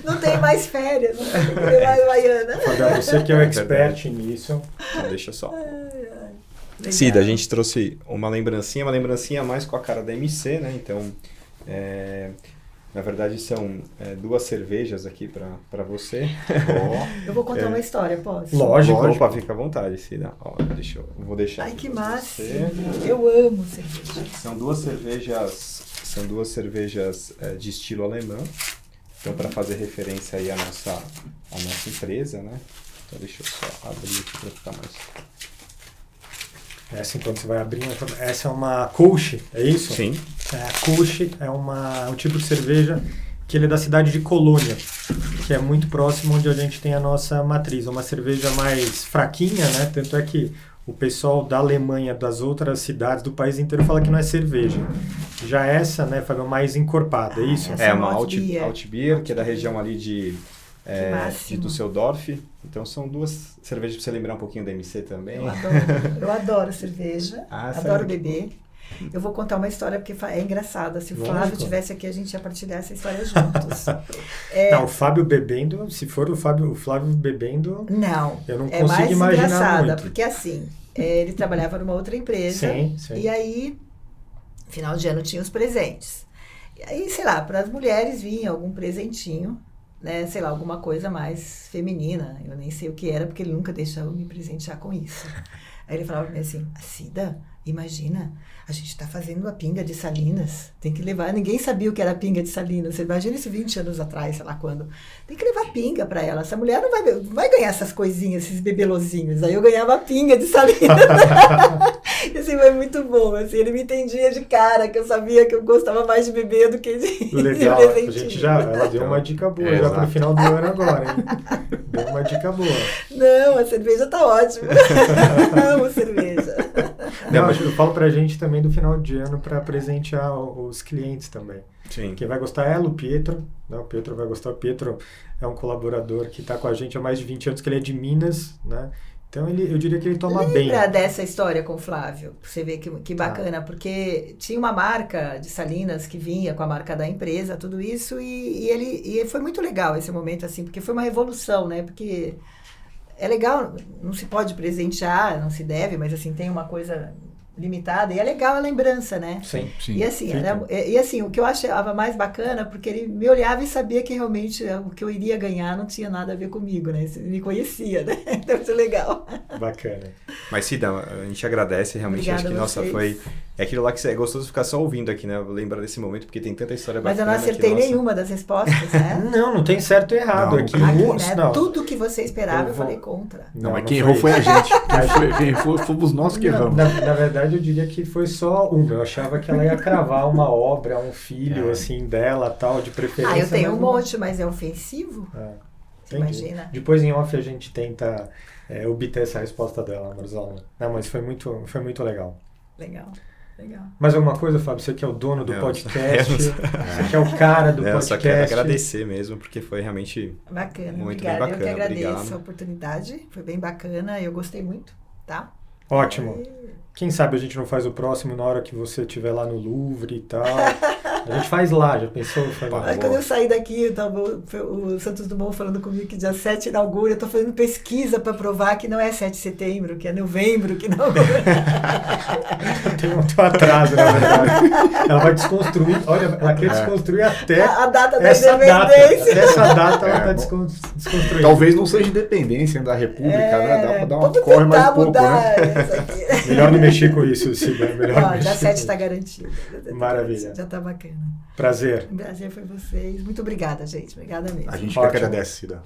Não tem mais férias, não tem mais Havaiana. Fábio, você que é o expert nisso. Então deixa só. Cida, a gente trouxe uma lembrancinha mais com a cara da MC, né? Então, na verdade, são 2 cervejas aqui para você. Eu vou contar uma história, posso? Lógico. Opa, fica à vontade, Cida. Vou deixar. Ai, que massa! Eu amo cerveja. São duas cervejas de estilo alemão. Então, para fazer referência aí à nossa empresa, né? Então, deixa eu só abrir aqui para ficar mais... Essa, enquanto você vai abrindo, essa é uma Kolsch, é isso? Sim. A Kolsch é um tipo de cerveja que ele é da cidade de Colônia, que é muito próximo onde a gente tem a nossa matriz. É uma cerveja mais fraquinha, né? Tanto é que o pessoal da Alemanha, das outras cidades, do país inteiro, fala que não é cerveja. Já essa, né, Fábio, mais encorpada, é isso? É uma Altbier, que é da região ali de Düsseldorf. Então são 2 cervejas para você lembrar um pouquinho da MC também. Eu adoro cerveja, adoro beber. Eu vou contar uma história porque é engraçada. Se o Flávio estivesse aqui, a gente ia partilhar essa história juntos. Não, o Fábio bebendo, se for o Flávio bebendo, não, eu não consigo imaginar engraçada, muito. Porque assim, ele trabalhava numa outra empresa. Sim. E aí, final de ano tinha os presentes. E aí, sei lá, para as mulheres vinha algum presentinho. né, sei lá, alguma coisa mais feminina. Eu nem sei o que era, porque ele nunca deixava eu me presentear com isso. Aí ele falava pra mim assim, Cida, imagina, a gente tá fazendo a pinga de Salinas, tem que levar, ninguém sabia o que era pinga de Salinas, você imagina isso 20 anos atrás, sei lá quando, tem que levar pinga pra ela, essa mulher não vai ganhar essas coisinhas, esses bebelozinhos, aí eu ganhava pinga de Salinas, e assim, foi muito bom, assim, ele me entendia de cara, que eu sabia que eu gostava mais de beber do que de Legal, de a presentinho. gente ela deu uma dica boa já pro final do ano agora, hein? Deu uma dica boa. Não, a cerveja tá ótima, amo cerveja. Não, mas eu falo pra gente também do final de ano para presentear os clientes também. Sim. Quem vai gostar é o Pietro, né? O Pietro vai gostar. O Pietro é um colaborador que está com a gente há mais de 20 anos, que ele é de Minas, né? Então eu diria que ele toma bem. Lembra dessa história com o Flávio? Você vê que bacana, porque tinha uma marca de Salinas que vinha com a marca da empresa, tudo isso, e foi muito legal esse momento, assim, porque foi uma revolução, né? Porque é legal, não se pode presentear, não se deve, mas assim, tem uma coisa limitada, e é legal a lembrança, né? Sim. E assim, o que eu achava mais bacana, porque ele me olhava e sabia que realmente o que eu iria ganhar não tinha nada a ver comigo, né? Ele me conhecia, né? Então isso é legal. Bacana. Mas Cida, a gente agradece, realmente. Obrigada Acho que, nossa, vocês. foi... É aquilo lá que é gostoso ficar só ouvindo aqui, né? Lembrar desse momento, porque tem tanta história Mas eu bacana. não acertei que, nossa, nenhuma das respostas, né? Não tem certo e errado Não, aqui. Aqui, Não. né? Tudo que você esperava, Eu eu vou- falei contra. Não, mas quem errou foi a gente. Quem errou fomos nós que Não, erramos. na verdade, eu diria que foi só uma. Eu achava que ela ia cravar uma obra, um filho, assim, dela, tal, de preferência. Eu tenho um mas não- monte, mas é ofensivo? É, Você entendi. imagina? Depois em off a gente tenta obter essa resposta dela, Marzala. Não, mas foi muito legal. Legal. Mais alguma coisa, Fábio? Você que é o dono do Não, podcast, eu não- você que é o cara do Eu só quero podcast. agradecer mesmo, porque foi realmente... Bacana, Muito obrigada. bem Eu que bacana, agradeço obrigado. a oportunidade. Foi bem bacana, eu gostei muito, tá? Ótimo. Quem sabe a gente não faz o próximo na hora que você estiver lá no Louvre e tal. A gente faz lá, já pensou? Faz lá. Aí quando eu saí daqui, o Santos Dumont falando comigo que dia 7 inaugura, eu tô fazendo pesquisa para provar que não é 7 de setembro, que é novembro, que não. Tem um atraso, na verdade. Ela vai desconstruir, olha, ela quer desconstruir até A data da essa data. independência. Até essa data ela está bom. desconstruindo. Talvez não seja independência da República, né? Dá pra dar uma vamos corre mais tentar um pouco, mudar né? isso aqui. Melhor não mexer com isso, Cida. Melhor não Ó, dia mexer 7 com está isso. garantido. Maravilha. Já tá bacana. Prazer. O prazer foi vocês. Muito obrigada, gente. Obrigada mesmo. A gente que Ótimo. agradece, Cida.